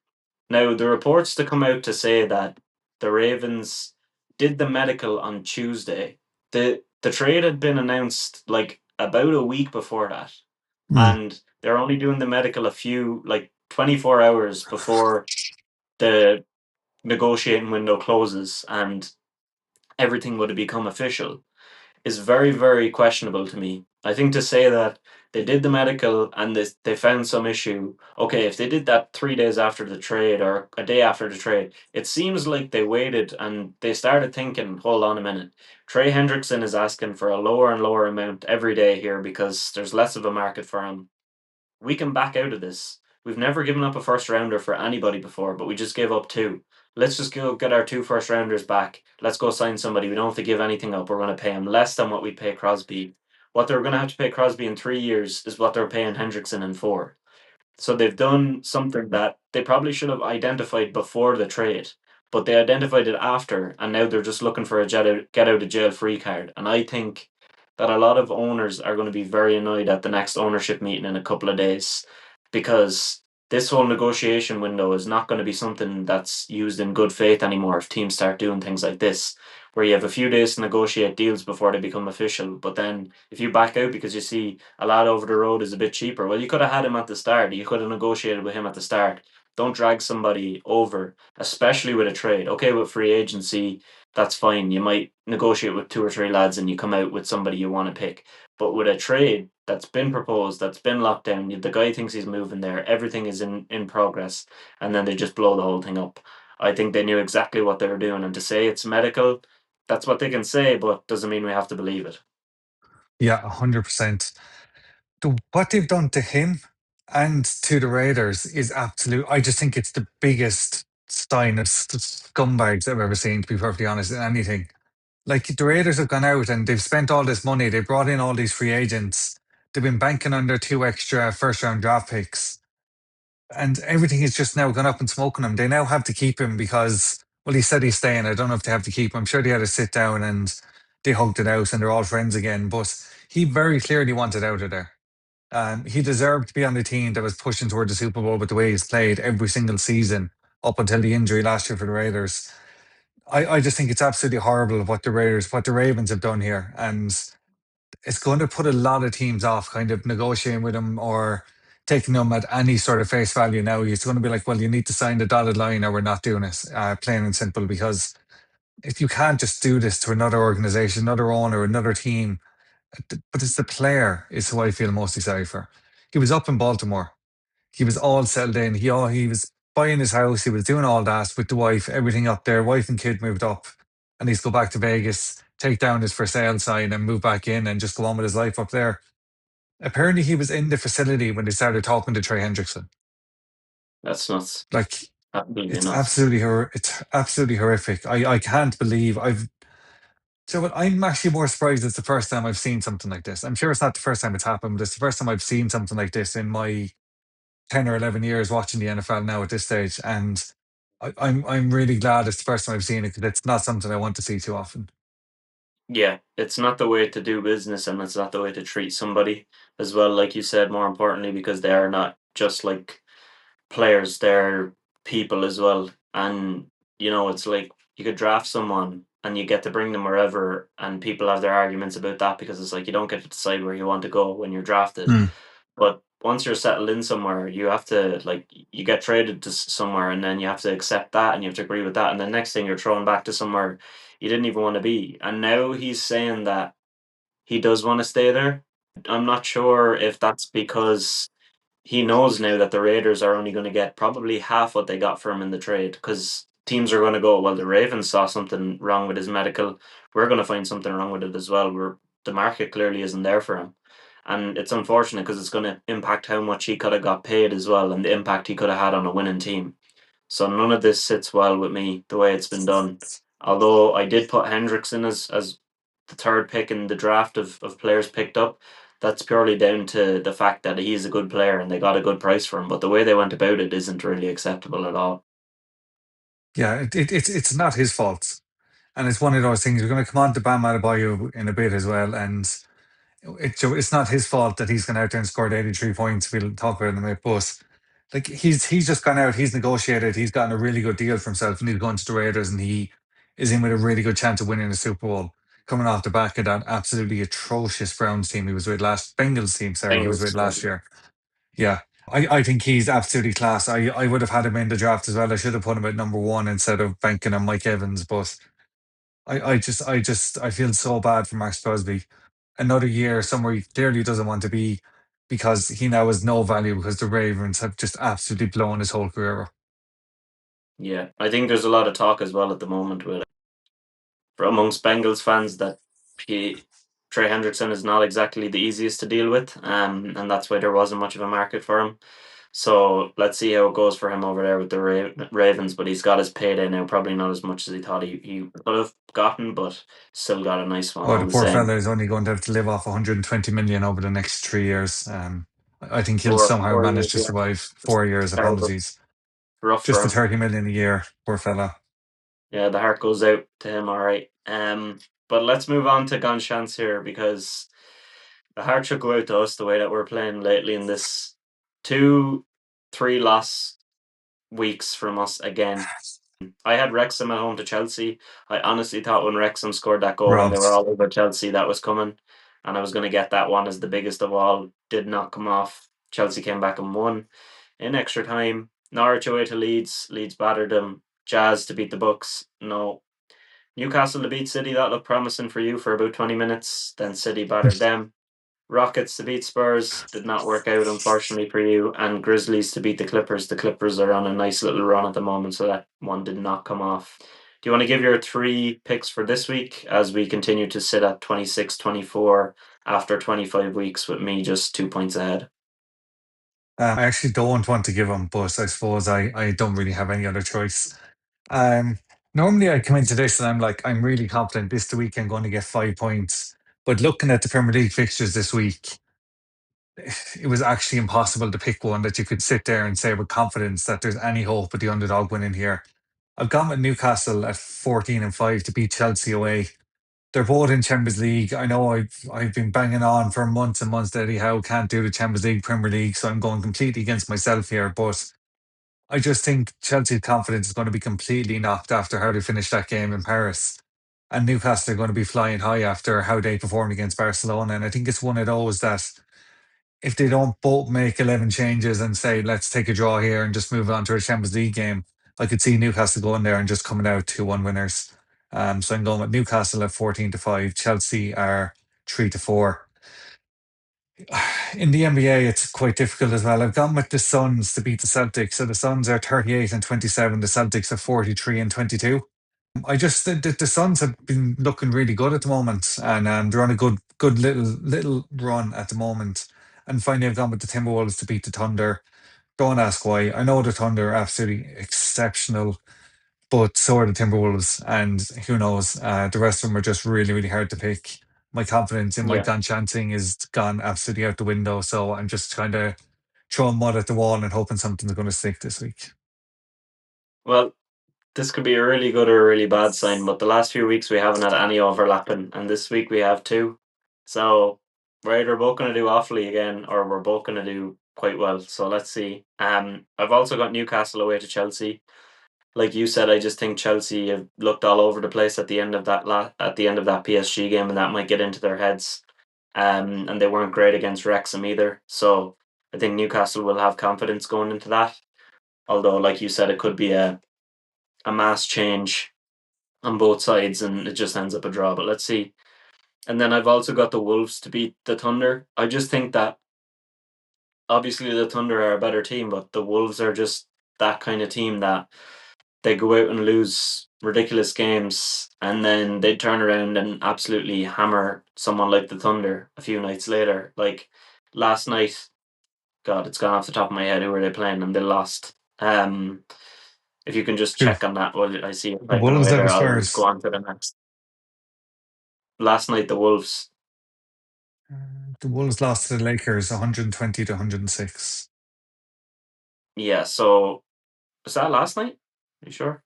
Now, the reports to come out to say that the Ravens did the medical on Tuesday. The trade had been announced like about a week before that. Hmm. And They're only doing the medical a few, like 24 hours before the negotiating window closes and everything would have become official is very, very questionable to me. I think to say that they did the medical and they found some issue, okay, if they did that 3 days after the trade or a day after the trade, it seems like they waited and they started thinking, hold on a minute. Trey Hendrickson is asking for a lower and lower amount every day here because there's less of a market for him. We can back out of this. We've never given up a first rounder for anybody before, but we just gave up two. Let's just go get our two first rounders back. Let's go sign somebody. We don't have to give anything up. We're going to pay him less than what we pay Crosby. What they're going to have to pay Crosby in 3 years is what they're paying Hendrickson in four. So they've done something that they probably should have identified before the trade, but they identified it after, and now they're just looking for a get out of jail free card. And I think that a lot of owners are going to be very annoyed at the next ownership meeting in a couple of days because this whole negotiation window is not going to be something that's used in good faith anymore if teams start doing things like this, where you have a few days to negotiate deals before they become official. But then if you back out because you see a lad over the road is a bit cheaper, well, you could have had him at the start. You could have negotiated with him at the start. Don't drag somebody over, especially with a trade. Okay, with free agency, that's fine. You might negotiate with two or three lads and you come out with somebody you want to pick. But with a trade that's been proposed, that's been locked down, the guy thinks he's moving there, everything is in progress, and then they just blow the whole thing up. I think they knew exactly what they were doing, and to say it's medical, that's what they can say, but doesn't mean we have to believe it. Yeah, 100%. What they've done to him and to the Raiders is absolute. I just think it's the biggest sign of scumbags I've ever seen, to be perfectly honest, in anything. Like the Raiders have gone out and they've spent all this money. They brought in all these free agents. They've been banking on their two extra first round draft picks. And everything is just now gone up and smoking him. They now have to keep him because, well, he said he's staying. I don't know if they have to keep him. I'm sure they had to sit down and they hugged it out and they're all friends again. But he very clearly wanted out of there. He deserved to be on the team that was pushing toward the Super Bowl with the way he's played every single season up until the injury last year for the Raiders. I just think it's absolutely horrible what the Ravens have done here. And it's going to put a lot of teams off kind of negotiating with him or taking them at any sort of face value now. It's going to be like, well, you need to sign the dotted line or we're not doing it, plain and simple, because if you can't just do this to another organization, another owner, another team, but it's the player is who I feel most excited for. He was up in Baltimore. He was all settled in. He was buying his house. He was doing all that with the wife, everything up there. Wife and kid moved up, and he's go back to Vegas, take down his for sale sign, and move back in and just go on with his life up there. Apparently, he was in the facility when they started talking to Trey Hendrickson. That's nuts. Like Absolutely it's nuts. it's absolutely horrific. I can't believe I've. So I'm actually more surprised it's the first time I've seen something like this. I'm sure it's not the first time it's happened, but it's the first time I've seen something like this in my 10 or 11 years watching the NFL now at this stage. And I'm really glad it's the first time I've seen it because it's not something I want to see too often. Yeah, it's not the way to do business and it's not the way to treat somebody as well, like you said, more importantly, because they are not just like players, they're people as well. And it's like you could draft someone and you get to bring them wherever, and people have their arguments about that because it's like you don't get to decide where you want to go when you're drafted. Mm. But once you're settled in somewhere, you have to like you get traded to somewhere, and then you have to accept that, and you have to agree with that, and the next thing you're thrown back to somewhere you didn't even want to be. And now he's saying that he does want to stay there. I'm not sure if that's because he knows now that the Raiders are only going to get probably half what they got for him in the trade because teams are going to go, well, the Ravens saw something wrong with his medical. We're going to find something wrong with it as well. The market clearly isn't there for him. And it's unfortunate because it's going to impact how much he could have got paid as well and the impact he could have had on a winning team. So none of this sits well with me the way it's been done. Although I did put Hendrickson as the third pick in the draft of players picked up, that's purely down to the fact that he's a good player and they got a good price for him. But the way they went about it isn't really acceptable at all. Yeah, it's not his fault. And it's one of those things. We're going to come on to Bam Adebayo in a bit as well. And it's not his fault that he's gone out there and scored 83 points. We'll talk about it in a minute. But like he's just gone out, he's negotiated, he's gotten a really good deal for himself, and he's going to the Raiders, and he is in with a really good chance of winning the Super Bowl. Coming off the back of that absolutely atrocious Browns team he was with last Bengals team, sorry, he was with Bengals, last year. Yeah. I think he's absolutely class. I would have had him in the draft as well. I should have put him at number one instead of banking on Mike Evans. But I feel so bad for Max Crosby. Another year somewhere he clearly doesn't want to be because he now has no value because the Ravens have just absolutely blown his whole career up. Yeah, I think there's a lot of talk as well at the moment with amongst Bengals fans that Trey Hendrickson is not exactly the easiest to deal with, and that's why there wasn't much of a market for him. So let's see how it goes for him over there with the Ravens. But he's got his payday now, probably not as much as he thought he could have gotten, but still got a nice one Oh, all the the poor same. fella is only going to have to live off 120 million over the next 3 years. I think he'll Four somehow four years, manage to yeah, survive 4 years. terrible, Apologies. rough Just for the him. 30 million a year, poor fella. Yeah, the heart goes out to him. All right. But let's move on to Gunshance here because the heart should go out to us the way that we're playing lately in this 2-3 loss weeks from us again. I had Wrexham at home to Chelsea. I honestly thought when Wrexham scored that goal and they were Robbed. all over Chelsea, that was coming. And I was going to get that one as the biggest of all. Did not come off. Chelsea came back and won in extra time. Norwich away to Leeds. Leeds battered them. Jazz to beat the Bucks. No. Newcastle to beat City. That looked promising for you for about 20 minutes. Then City battered them. Rockets to beat Spurs did not work out, unfortunately for you, and Grizzlies to beat the Clippers. The Clippers are on a nice little run at the moment, so that one did not come off. Do you want to give your three picks for this week as we continue to sit at 26-24 after 25 weeks with me just 2 points ahead? I actually don't want to give him, but I suppose I don't really have any other choice. Um, Normally I come into this and I'm like, I'm really confident this the week I'm going to get 5 points. But looking at the Premier League fixtures this week, it was actually impossible to pick one that you could sit there and say with confidence that there's any hope of the underdog winning here. I've gone with Newcastle at 14-5 to beat Chelsea away. They're both in Champions League. I know I've been banging on for months and months that Eddie Howe can't do the Champions League, Premier League, so I'm going completely against myself here. But I just think Chelsea's confidence is going to be completely knocked after how they finished that game in Paris. And Newcastle are going to be flying high after how they performed against Barcelona. And I think it's one of those that if they don't both make 11 changes and say, let's take a draw here and just move on to a Champions League game, I could see Newcastle going there and just coming out 2-1 winners. So I'm going with Newcastle at 14-5. Chelsea are 3-4. In the NBA, it's quite difficult as well. I've gone with the Suns to beat the Celtics. So the Suns are 38-27. The Celtics are 43-22. I just the Suns have been looking really good at the moment, and they're on a good little run at the moment. And finally, I've gone with the Timberwolves to beat the Thunder. Don't ask why. I know the Thunder are absolutely exceptional, but so are the Timberwolves, and who knows? The rest of them are just really hard to pick. My confidence in my Yeah. gun chanting is gone absolutely out the window. So I'm just kind of throwing mud at the wall and hoping something's going to stick this week. Well, this could be a really good or a really bad sign, but the last few weeks we haven't had any overlapping, and this week we have two. So we're either both going to do awfully again, or we're both going to do quite well. So let's see. I've also got Newcastle away to Chelsea. Like you said, I just think Chelsea have looked all over the place at the end of that at the end of that PSG game, and that might get into their heads. And they weren't great against Wrexham either. So I think Newcastle will have confidence going into that. Although, like you said, it could be a mass change on both sides and it just ends up a draw. But let's see. And then I've also got the Wolves to beat the Thunder. I just think that obviously the Thunder are a better team, but the Wolves are just that kind of team that they go out and lose ridiculous games and then they turn around and absolutely hammer someone like the Thunder a few nights later. Like last night, God, it's gone off the top of my head who were they playing and they lost. If you can just Who? check on that while I see it The typing Wolves away over there, I'll just go Spurs. on to the next. Last night, the Wolves. The Wolves lost to the Lakers 120 to 106. Yeah, so was that last night? Are you sure?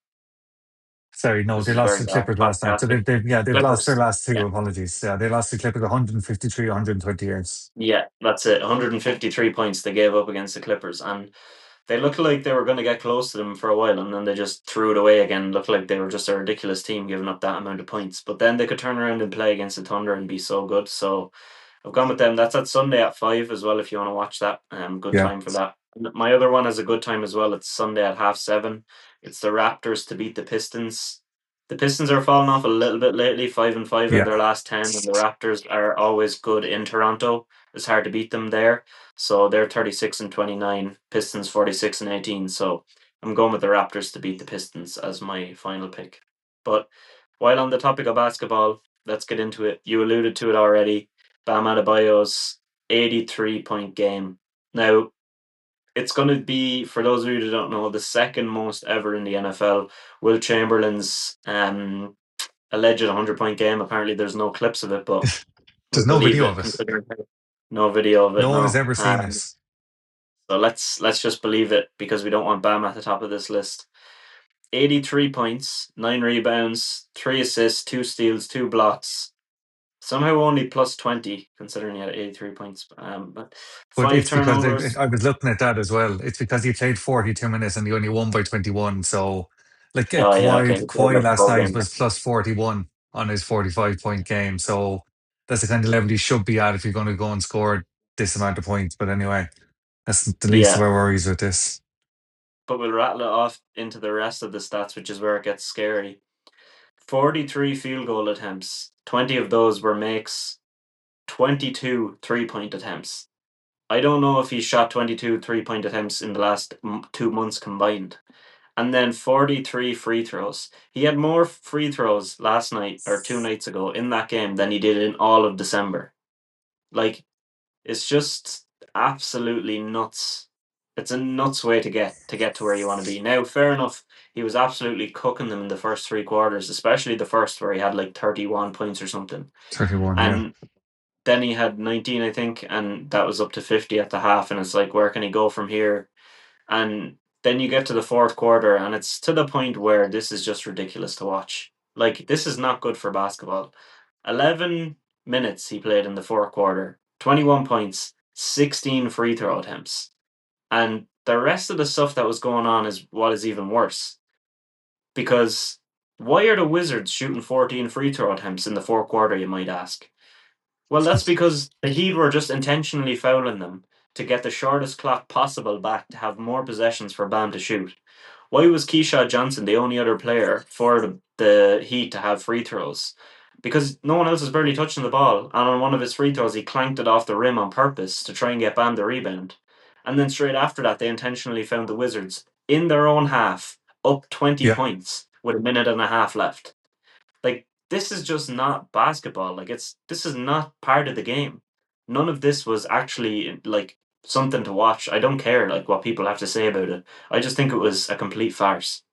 Sorry, no, This they is lost very to the bad Clippers last night. So podcasting. they've lost their Clippers. last two. Yeah. Apologies. Yeah, they lost to the Clippers 153, 120 years. Yeah, that's it. 153 points they gave up against the Clippers. And they looked like they were going to get close to them for a while. And then they just threw it away again. Looked like they were just a ridiculous team giving up that amount of points. But then they could turn around and play against the Thunder and be so good. So I've gone with them. That's at Sunday at 5 as well. If you want to watch that, good Yeah, time for that. My other one has a good time as well. It's Sunday at 7:30. It's the Raptors to beat the Pistons. The Pistons are falling off a little bit lately, 5-5 in yeah. their last 10, and the Raptors are always good in Toronto. It's hard to beat them there. So they're 36-29, Pistons 46-18. So I'm going with the Raptors to beat the Pistons as my final pick. But while on the topic of basketball, let's get into it. You alluded to it already. Bam Adebayo's 83-point game. Now, it's going to be, for those of you who don't know, the second most ever in the NFL. Will Chamberlain's alleged 100-point game. Apparently, there's no clips of it, but we There's no believe video it, of it. considering no video of it. No one has No, ever seen this. so let's just believe it because we don't want Bam at the top of this list. 83 points, 9 rebounds, 3 assists, 2 steals, 2 blocks. Somehow only plus 20, considering he had 83 points. But But five it's because turnovers. I was looking at that as well. It's because he played 42 minutes and he only won by 21. So, like, Oh, yeah, okay. Kawhi last Whole night game. was plus 41 on his 45-point game. So, that's the kind of level he should be at if you're going to go and score this amount of points. But anyway, that's the least of Yeah, our worries with this. but we'll rattle it off into the rest of the stats, which is where it gets scary. 43 field goal attempts. 20 of those were makes. 22 3-point attempts. I don't know if he shot 22 3-point attempts in the last 2 months combined. And then 43 free throws. He had more free throws last night or 2 nights ago in that game than he did in all of December. Like, it's just absolutely nuts. It's a nuts way to get to where you want to be. Now, fair enough, he was absolutely cooking them in the first 3 quarters, especially the first where he had like 31 points or something. 31, yeah. And then he had 19, I think, and that was up to 50 at the half. And it's like, where can he go from here? And then you get to the fourth quarter, and it's to the point where this is just ridiculous to watch. Like, this is not good for basketball. 11 minutes he played in the fourth quarter, 21 points, 16 free throw attempts. And the rest of the stuff that was going on is what is even worse. Because why are the Wizards shooting 14 free throw attempts in the fourth quarter, you might ask? Well, that's because the Heat were just intentionally fouling them to get the shortest clock possible back to have more possessions for Bam to shoot. Why was Keyshawn Johnson the only other player for the Heat to have free throws? Because no one else is barely touching the ball, and on one of his free throws, he clanked it off the rim on purpose to try and get Bam the rebound. And then straight after that, they intentionally found the Wizards in their own half, up 20 Yeah. points with a minute and a half left. Like, this is just not basketball. Like, this is not part of the game. None of this was actually like something to watch. I don't care like what people have to say about it. I just think it was a complete farce.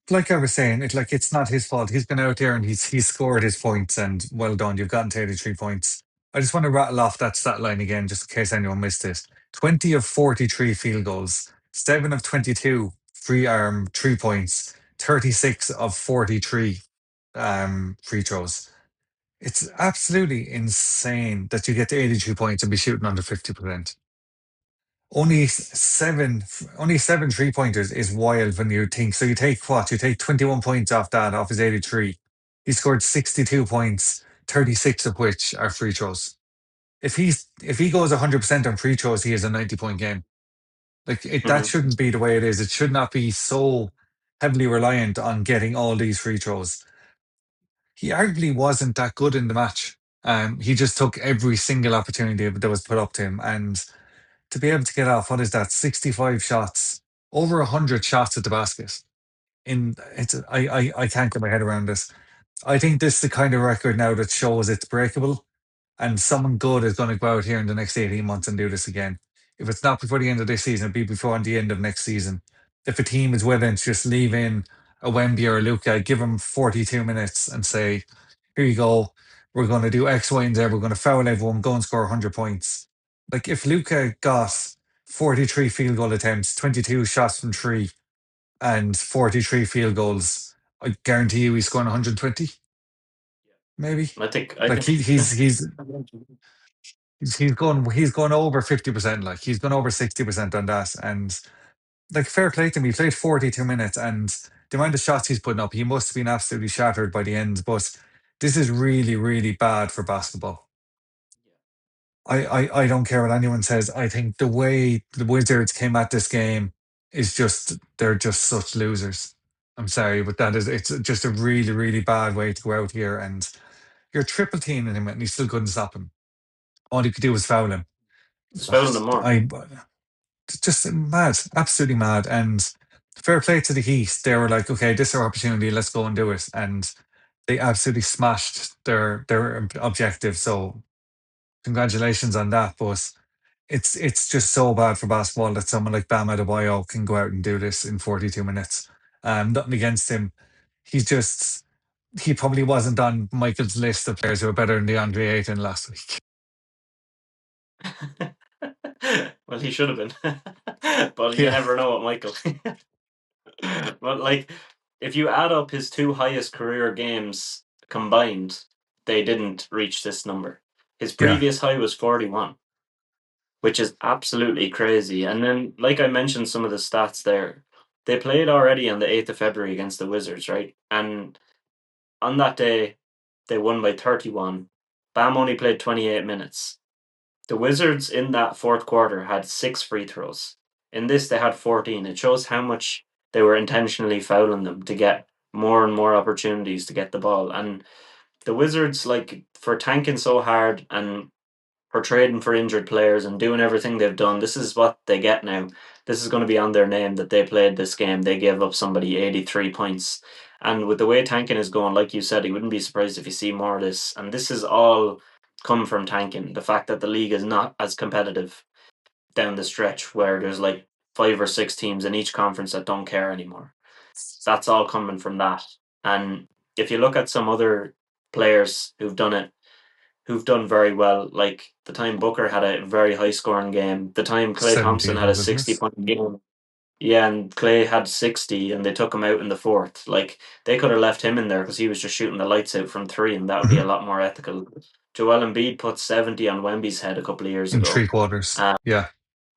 Like I was saying, it's not his fault. He's been out there and he's scored his points, and well done. You've gotten to 83 points. I just want to rattle off that stat line again, just in case anyone missed it. 20 of 43 field goals, 7 of 22 free 3 points, 36 of 43 free throws. It's absolutely insane that you get to 82 points and be shooting under 50%. Only seven 3 pointers is wild when you think. So you take what? You take 21 points off that, off his 83. He scored 62 points, 36 of which are free throws. If he goes 100% on free throws, he has a 90-point game. That Hmm. shouldn't be the way it is. It should not be so heavily reliant on getting all these free throws. He arguably wasn't that good in the match. He just took every single opportunity that was put up to him, and to be able to get off, what is that, 65 shots, over 100 shots at the basket. I can't get my head around this. I think this is the kind of record now that shows it's breakable, and someone good is going to go out here in the next 18 months and do this again. If it's not before the end of this season, it'll be before the end of next season. If a team is willing to just leave in a Wemby or a Luca, give them 42 minutes and say, here you go, we're going to do X, Y, and Z, we're going to foul everyone, go and score 100 points. Like if Luca got 43 field goal attempts, 22 shots from three, and 43 field goals, I guarantee you he's scoring 120, maybe. I think. I Like think. he's going over 50%, like he's gone over 60% on that. And like fair play to him, he played 42 minutes, and the amount of shots he's putting up, he must have been absolutely shattered by the end. But this is really, really bad for basketball. I don't care what anyone says. I think the way the Wizards came at this game is just they're just such losers. I'm sorry, but that is it's just a really, really bad way to go out here. And you're triple teaming him and he still couldn't stop him. All he could do was foul him. Just fouling them more. I just mad, absolutely mad. And fair play to the Heat. They were like, okay, this is our opportunity. Let's go and do it. And they absolutely smashed their objective. So congratulations on that. But it's just so bad for basketball that someone like Bam Adebayo can go out and do this in 42 minutes. Nothing against him. He's just he probably wasn't on Michael's list of players who are better than DeAndre Ayton last week. Well, he should have been, but you Yeah, never know what Michael. But like, if you add up his two highest career games combined, they didn't reach this number. His yeah, previous high was 41, which is absolutely crazy. And then, like I mentioned, some of the stats there, they played already on the 8th of February against the Wizards, right? And on that day, they won by 31. Bam only played 28 minutes. The Wizards in that fourth quarter had 6 free throws. In this, they had 14. It shows how much they were intentionally fouling them to get more and more opportunities to get the ball. And the Wizards, like, for tanking so hard and for trading for injured players and doing everything they've done, this is what they get now. This is going to be on their name that they played this game. They gave up somebody 83 points. And with the way tanking is going, like you said, he wouldn't be surprised if you see more of this. And this is all come from tanking. The fact that the league is not as competitive down the stretch where there's like 5 or 6 teams in each conference that don't care anymore. That's all coming from that. And if you look at some other players who've done it, who've done very well. Like the time Booker had a very high scoring game, the time Clay 70, Thompson I had a think, wasn't 60 it? point game. Yeah, and Clay had 60 and they took him out in the fourth. Like they could have left him in there because he was just shooting the lights out from three and that would be Mhm. a lot more ethical. Joel Embiid put 70 on Wemby's head a couple of years In three ago. quarters. Um, Yeah,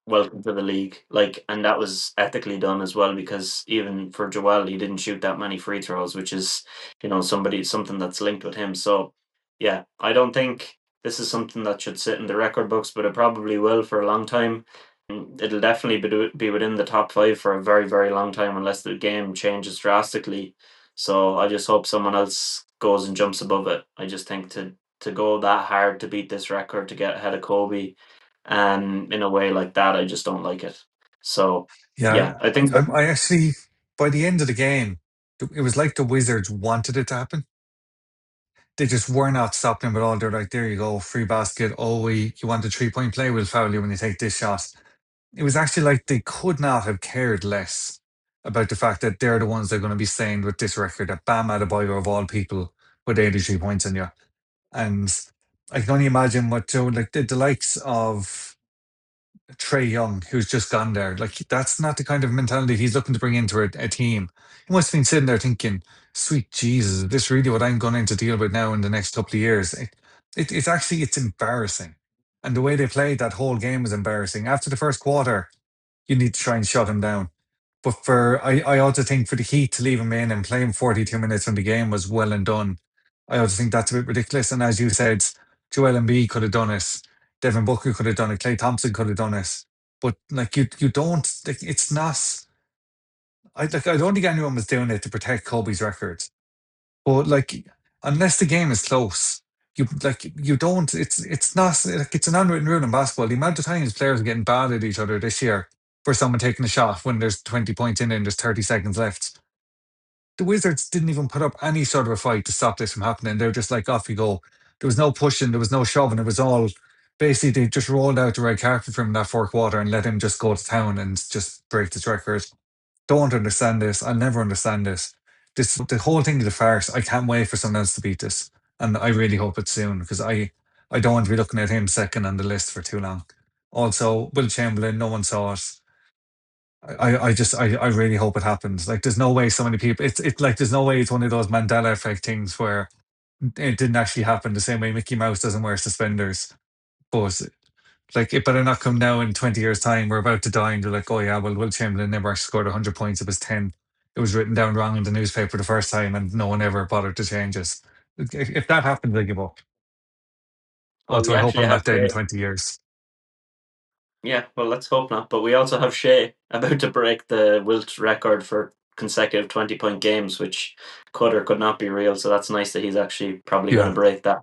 welcome to the league. Like, and that was ethically done as well because even for Joel, he didn't shoot that many free throws, which is, something that's linked with him. So, yeah, I don't think this is something that should sit in the record books, but it probably will for a long time. It'll definitely be within the top five for a very, very long time unless the game changes drastically. So I just hope someone else goes and jumps above it. I just think to go that hard to beat this record to get ahead of Kobe in a way like that, I just don't like it. So yeah, yeah. I think I actually, by the end of the game, it was like the Wizards wanted it to happen. They just were not stopping him at all. They're like, there you go, free basket. Oh, you want a 3 point play? We'll foul you when you take this shot. It was actually like they could not have cared less about the fact that they're the ones that are going to be stained with this record that Bam Adebayo of all people with 83 points in you. And I can only imagine what Joe, like the likes of Trey Young, who's just gone there. Like that's not the kind of mentality he's looking to bring into a team. He must have been sitting there thinking, "Sweet Jesus, is this really what I'm going to deal with now in the next couple of years?" It's actually it's embarrassing, and the way they played that whole game was embarrassing. After the first quarter, you need to try and shut him down. But I also think for the Heat to leave him in and play him 42 minutes when the game was well and done, I also think that's a bit ridiculous. And as you said, Joel Embiid could have done it, Devin Booker could have done it, Clay Thompson could have done it. But like you don't, like, it's not. I don't think anyone was doing it to protect Kobe's record. But like, unless the game is close, you don't. It's not like it's an unwritten rule in basketball. The amount of times players are getting bad at each other this year for someone taking a shot when there's 20 points in and there's 30 seconds left. The Wizards didn't even put up any sort of a fight to stop this from happening. They were just like, off you go. There was no pushing, there was no shoving. It was all basically they just rolled out the red carpet for him in that fourth quarter and let him just go to town and just break this record. Don't understand this. I'll never understand this. The whole thing is a farce. I can't wait for someone else to beat this, and I really hope it's soon because I don't want to be looking at him second on the list for too long. Also, Will Chamberlain, no one saw it. I really hope it happens. Like, there's no way so many people. It's like there's no way it's one of those Mandela effect things where it didn't actually happen. The same way Mickey Mouse doesn't wear suspenders, but like, it better not come now in 20 years' time. We're about to die, and they're like, oh, yeah, well, Will Chamberlain never actually scored 100 points. It was 10. It was written down wrong in the newspaper the first time, and no one ever bothered to change it. If that happens, I give up. Well, Although we I hope actually I'm have not dead in Shay. 20 years. Yeah, well, let's hope not. But we also have Shay about to break the Wilt record for consecutive 20-point games, which could or could not be real. So that's nice that he's actually probably going to Yeah. break that,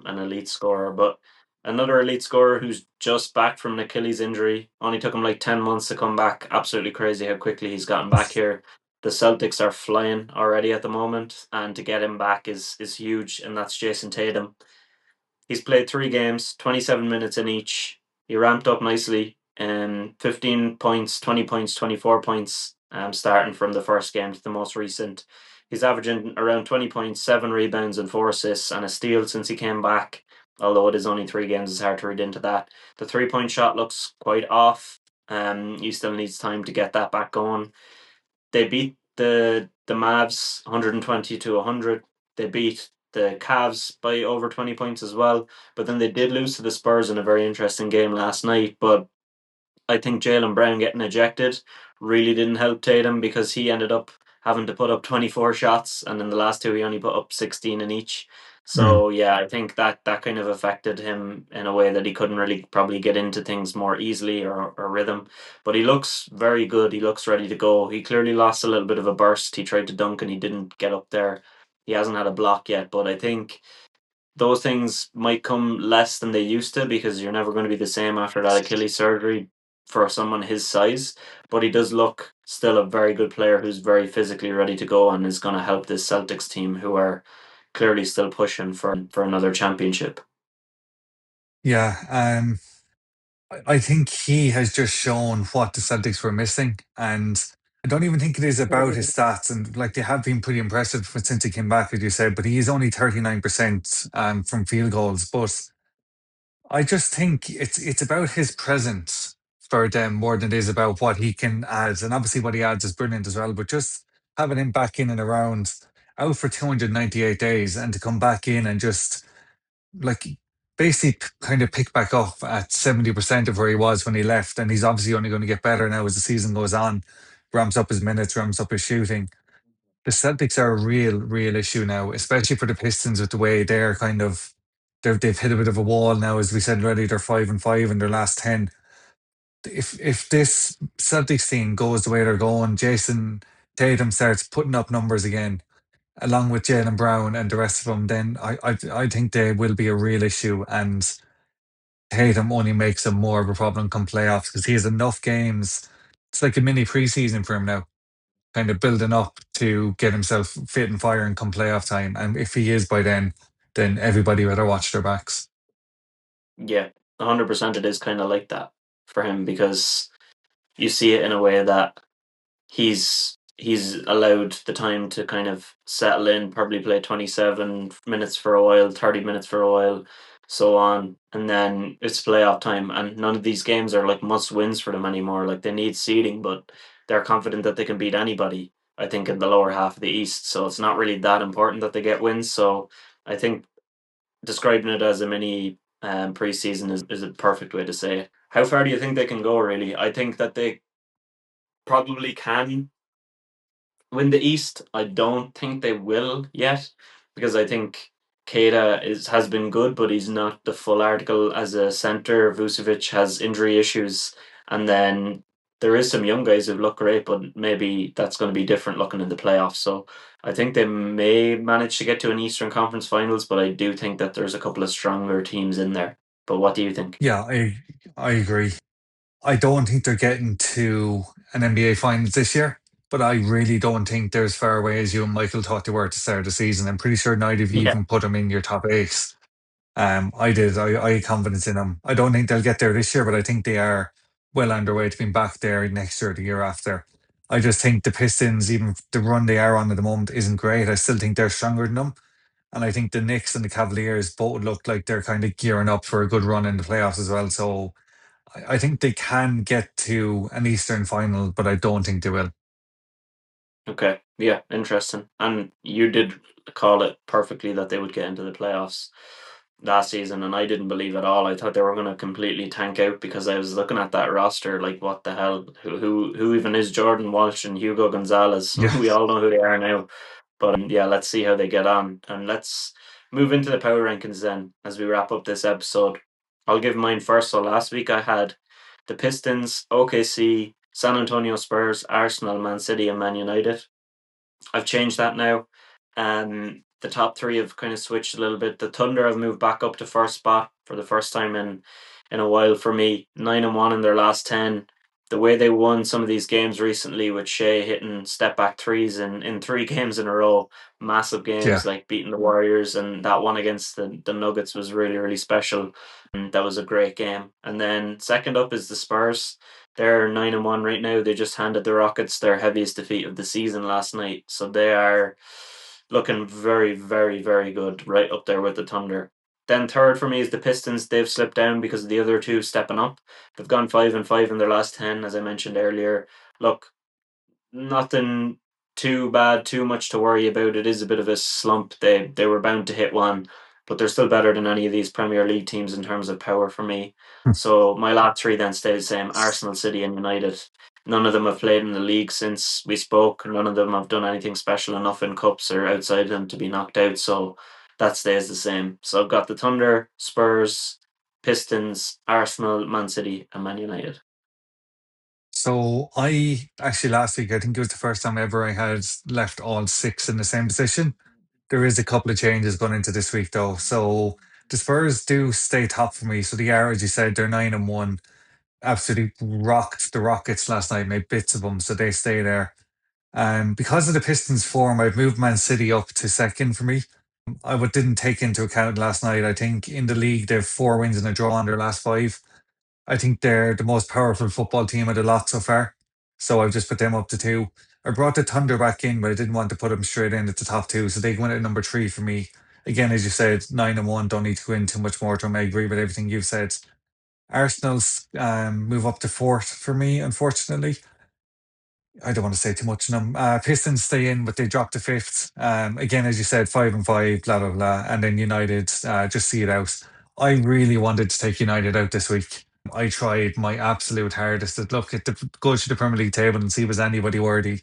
an elite scorer. But another elite scorer who's just back from an Achilles injury, only took him like 10 months to come back. Absolutely crazy how quickly he's gotten back here. The Celtics are flying already at the moment, and to get him back is huge, and that's Jayson Tatum. He's played 3 games, 27 minutes in each. He ramped up nicely. 15 points, 20 points, 24 points, starting from the first game to the most recent. He's averaging around 20 points, 7 rebounds, and 4 assists, and a steal since he came back. Although it is only 3 games, it's hard to read into that. The 3 point shot looks quite off. He still needs time to get that back going. They beat the Mavs 120 to 100. They beat the Cavs by over 20 points as well. But then they did lose to the Spurs in a very interesting game last night. But I think Jaylen Brown getting ejected really didn't help Tatum because he ended up having to put up 24 shots, and in the last two he only put up 16 in each. Mm. So yeah, I think that kind of affected him in a way that he couldn't really probably get into things more easily, or rhythm. But he looks very good. He looks ready to go. He clearly lost a little bit of a burst. He tried to dunk and he didn't get up there. He hasn't had a block yet, but I think those things might come less than they used to because you're never going to be the same after that Achilles surgery for someone his size. But he does look still a very good player who's very physically ready to go and is going to help this Celtics team who are clearly still pushing for another championship. Yeah. I think he has just shown what the Celtics were missing. And I don't even think it is about his stats. And like they have been pretty impressive since he came back, as you said, but he is only 39% from field goals. But I just think it's about his presence for them more than it is about what he can add. And obviously what he adds is brilliant as well. But just having him back in and around, out for 298 days, and to come back in and just like basically kind of pick back up at 70% of where he was when he left. And he's obviously only going to get better now as the season goes on, ramps up his minutes, ramps up his shooting. The Celtics are a real issue now, especially for the Pistons with the way they're kind of they've hit a bit of a wall now. As we said already, they're 5-5 in their last 10. If this Celtics team goes the way they're going, Jason Tatum starts putting up numbers again, along with Jaylen Brown and the rest of them, then I think they will be a real issue. And Tatum only makes them more of a problem come playoffs because he has enough games. It's like a mini preseason for him now, kind of building up to get himself fit and firing come playoff time. And if he is by then everybody better watch their backs. Yeah, 100% it is kind of like that for him because you see it in a way that he's allowed the time to kind of settle in, probably play 27 minutes for a while, 30 minutes for a while, so on. And then it's playoff time. And none of these games are like must wins for them anymore. Like they need seeding, but they're confident that they can beat anybody, I think, in the lower half of the East. So it's not really that important that they get wins. So I think describing it as a mini preseason is a perfect way to say it. How far do you think they can go, really? I think that they probably can win the East. I don't think they will yet because I think Keita has been good, but he's not the full article as a center. Vucevic has injury issues, and then there is some young guys who look great, but maybe that's going to be different looking in the playoffs. So I think they may manage to get to an Eastern Conference Finals, but I do think that there's a couple of stronger teams in there. But what do you think? Yeah, I agree. I don't think they're getting to an NBA Finals this year, but I really don't think they're as far away as you and Michael thought they were at the start of the season. I'm pretty sure neither of you Yeah. even put them in your top eight. I did. I had confidence in them. I don't think they'll get there this year, but I think they are well on their way to being back there next year, the year after. I just think the Pistons, even the run they are on at the moment, isn't great. I still think they're stronger than them. And I think the Knicks and the Cavaliers both look like they're kind of gearing up for a good run in the playoffs as well. So I think they can get to an Eastern final, but I don't think they will. Okay. Yeah, interesting. And you did call it perfectly that they would get into the playoffs last season, and I didn't believe at all. I thought they were going to completely tank out because I was looking at that roster, like what the hell? Who even is Jordan Walsh and Hugo Gonzalez? Yeah. We all know who they are now. But yeah, let's see how they get on, and let's move into the power rankings then as we wrap up this episode. I'll give mine first. So last week I had the Pistons, OKC, San Antonio Spurs, Arsenal, Man City, and Man United. I've changed that now. The top three have kind of switched a little bit. The Thunder have moved back up to first spot for the first time in a while for me. 9-1 in their last 10. The way they won some of these games recently with Shea hitting step back threes in three games in a row, massive games Yeah. like beating the Warriors, and that one against the Nuggets was really, really special. And that was a great game. And then second up is the Spurs. They're 9-1 right now. They just handed the Rockets their heaviest defeat of the season last night. So they are looking very, very, very good, right up there with the Thunder. Then third for me is the Pistons. They've slipped down because of the other two stepping up. They've gone 5-5 in their last 10, as I mentioned earlier. Look, nothing too bad, too much to worry about. It is a bit of a slump. They were bound to hit one, but they're still better than any of these Premier League teams in terms of power for me. So my last three then stay the same: Arsenal, City, and United. None of them have played in the league since we spoke. None of them have done anything special enough in cups or outside them to be knocked out. So that stays the same. So I've got the Thunder, Spurs, Pistons, Arsenal, Man City, and Man United. So I actually last week, I think it was the first time ever I had left all six in the same position. There is a couple of changes going into this week though. So the Spurs do stay top for me. So they are, as you said, they're 9-1. Absolutely rocked the Rockets last night, made bits of them, so they stay there. Because of the Pistons form, I've moved Man City up to second for me. Didn't take into account last night. I think in the league they've 4 wins and a draw on their last five. I think they're the most powerful football team of the lot so far. So I've just put them up to two. I brought the Thunder back in, but I didn't want to put them straight in at the top two. So they went at number three for me. Again, as you said, 9-1. Don't need to go in too much more to them. I agree with everything you've said. Arsenal's move up to fourth for me, unfortunately. I don't want to say too much on them. Pistons stay in, but they drop to fifth. Again, as you said, 5-5, blah blah blah, and then United just see it out. I really wanted to take United out this week. I tried my absolute hardest to look at the go to the Premier League table and see was anybody worthy,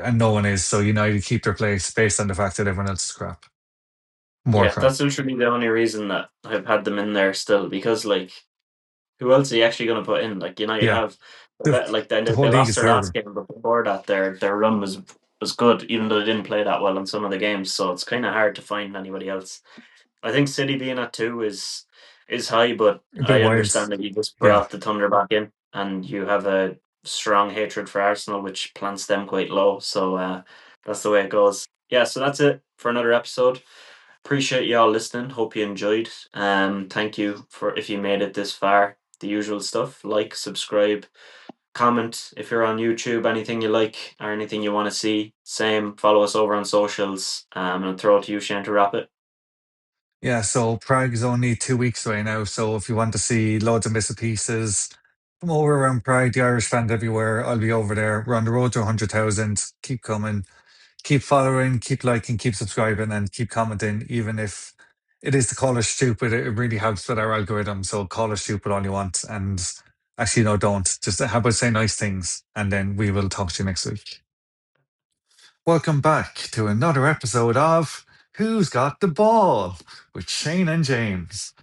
and no one is. So United keep their place based on the fact that everyone else is crap. More Yeah, crap. that's literally the only reason that I've had them in there still because like who else are you actually going to put in? Like United Yeah, have the like the whole they league lost is their last terrible. game, but before that their run was good, even though they didn't play that well in some of the games. So it's kind of hard to find anybody else. I think City being at two is high, but A bit I wild. understand that you just Yeah. brought the Thunder back in, and you have a strong hatred for Arsenal, which plants them quite low. So that's the way it goes. Yeah, so that's it for another episode. Appreciate y'all listening. Hope you enjoyed. Thank you for if you made it this far. The usual stuff: like, subscribe, comment if you're on YouTube. Anything you like or anything you want to see. Same. Follow us over on socials. And I'll throw it to you, Shane, to wrap it. Yeah, so Prague is only 2 weeks away now. So if you want to see loads of missing pieces from over around Prague, the Irish fans everywhere, I'll be over there. We're on the road to 100,000. Keep coming, keep following, keep liking, keep subscribing, and keep commenting. Even if it is to call us stupid, it really helps with our algorithm. So call us stupid all you want. And actually, no, don't. Just how about say nice things? And then we will talk to you next week. Welcome back to another episode of Who's Got the Ball with Shane and James.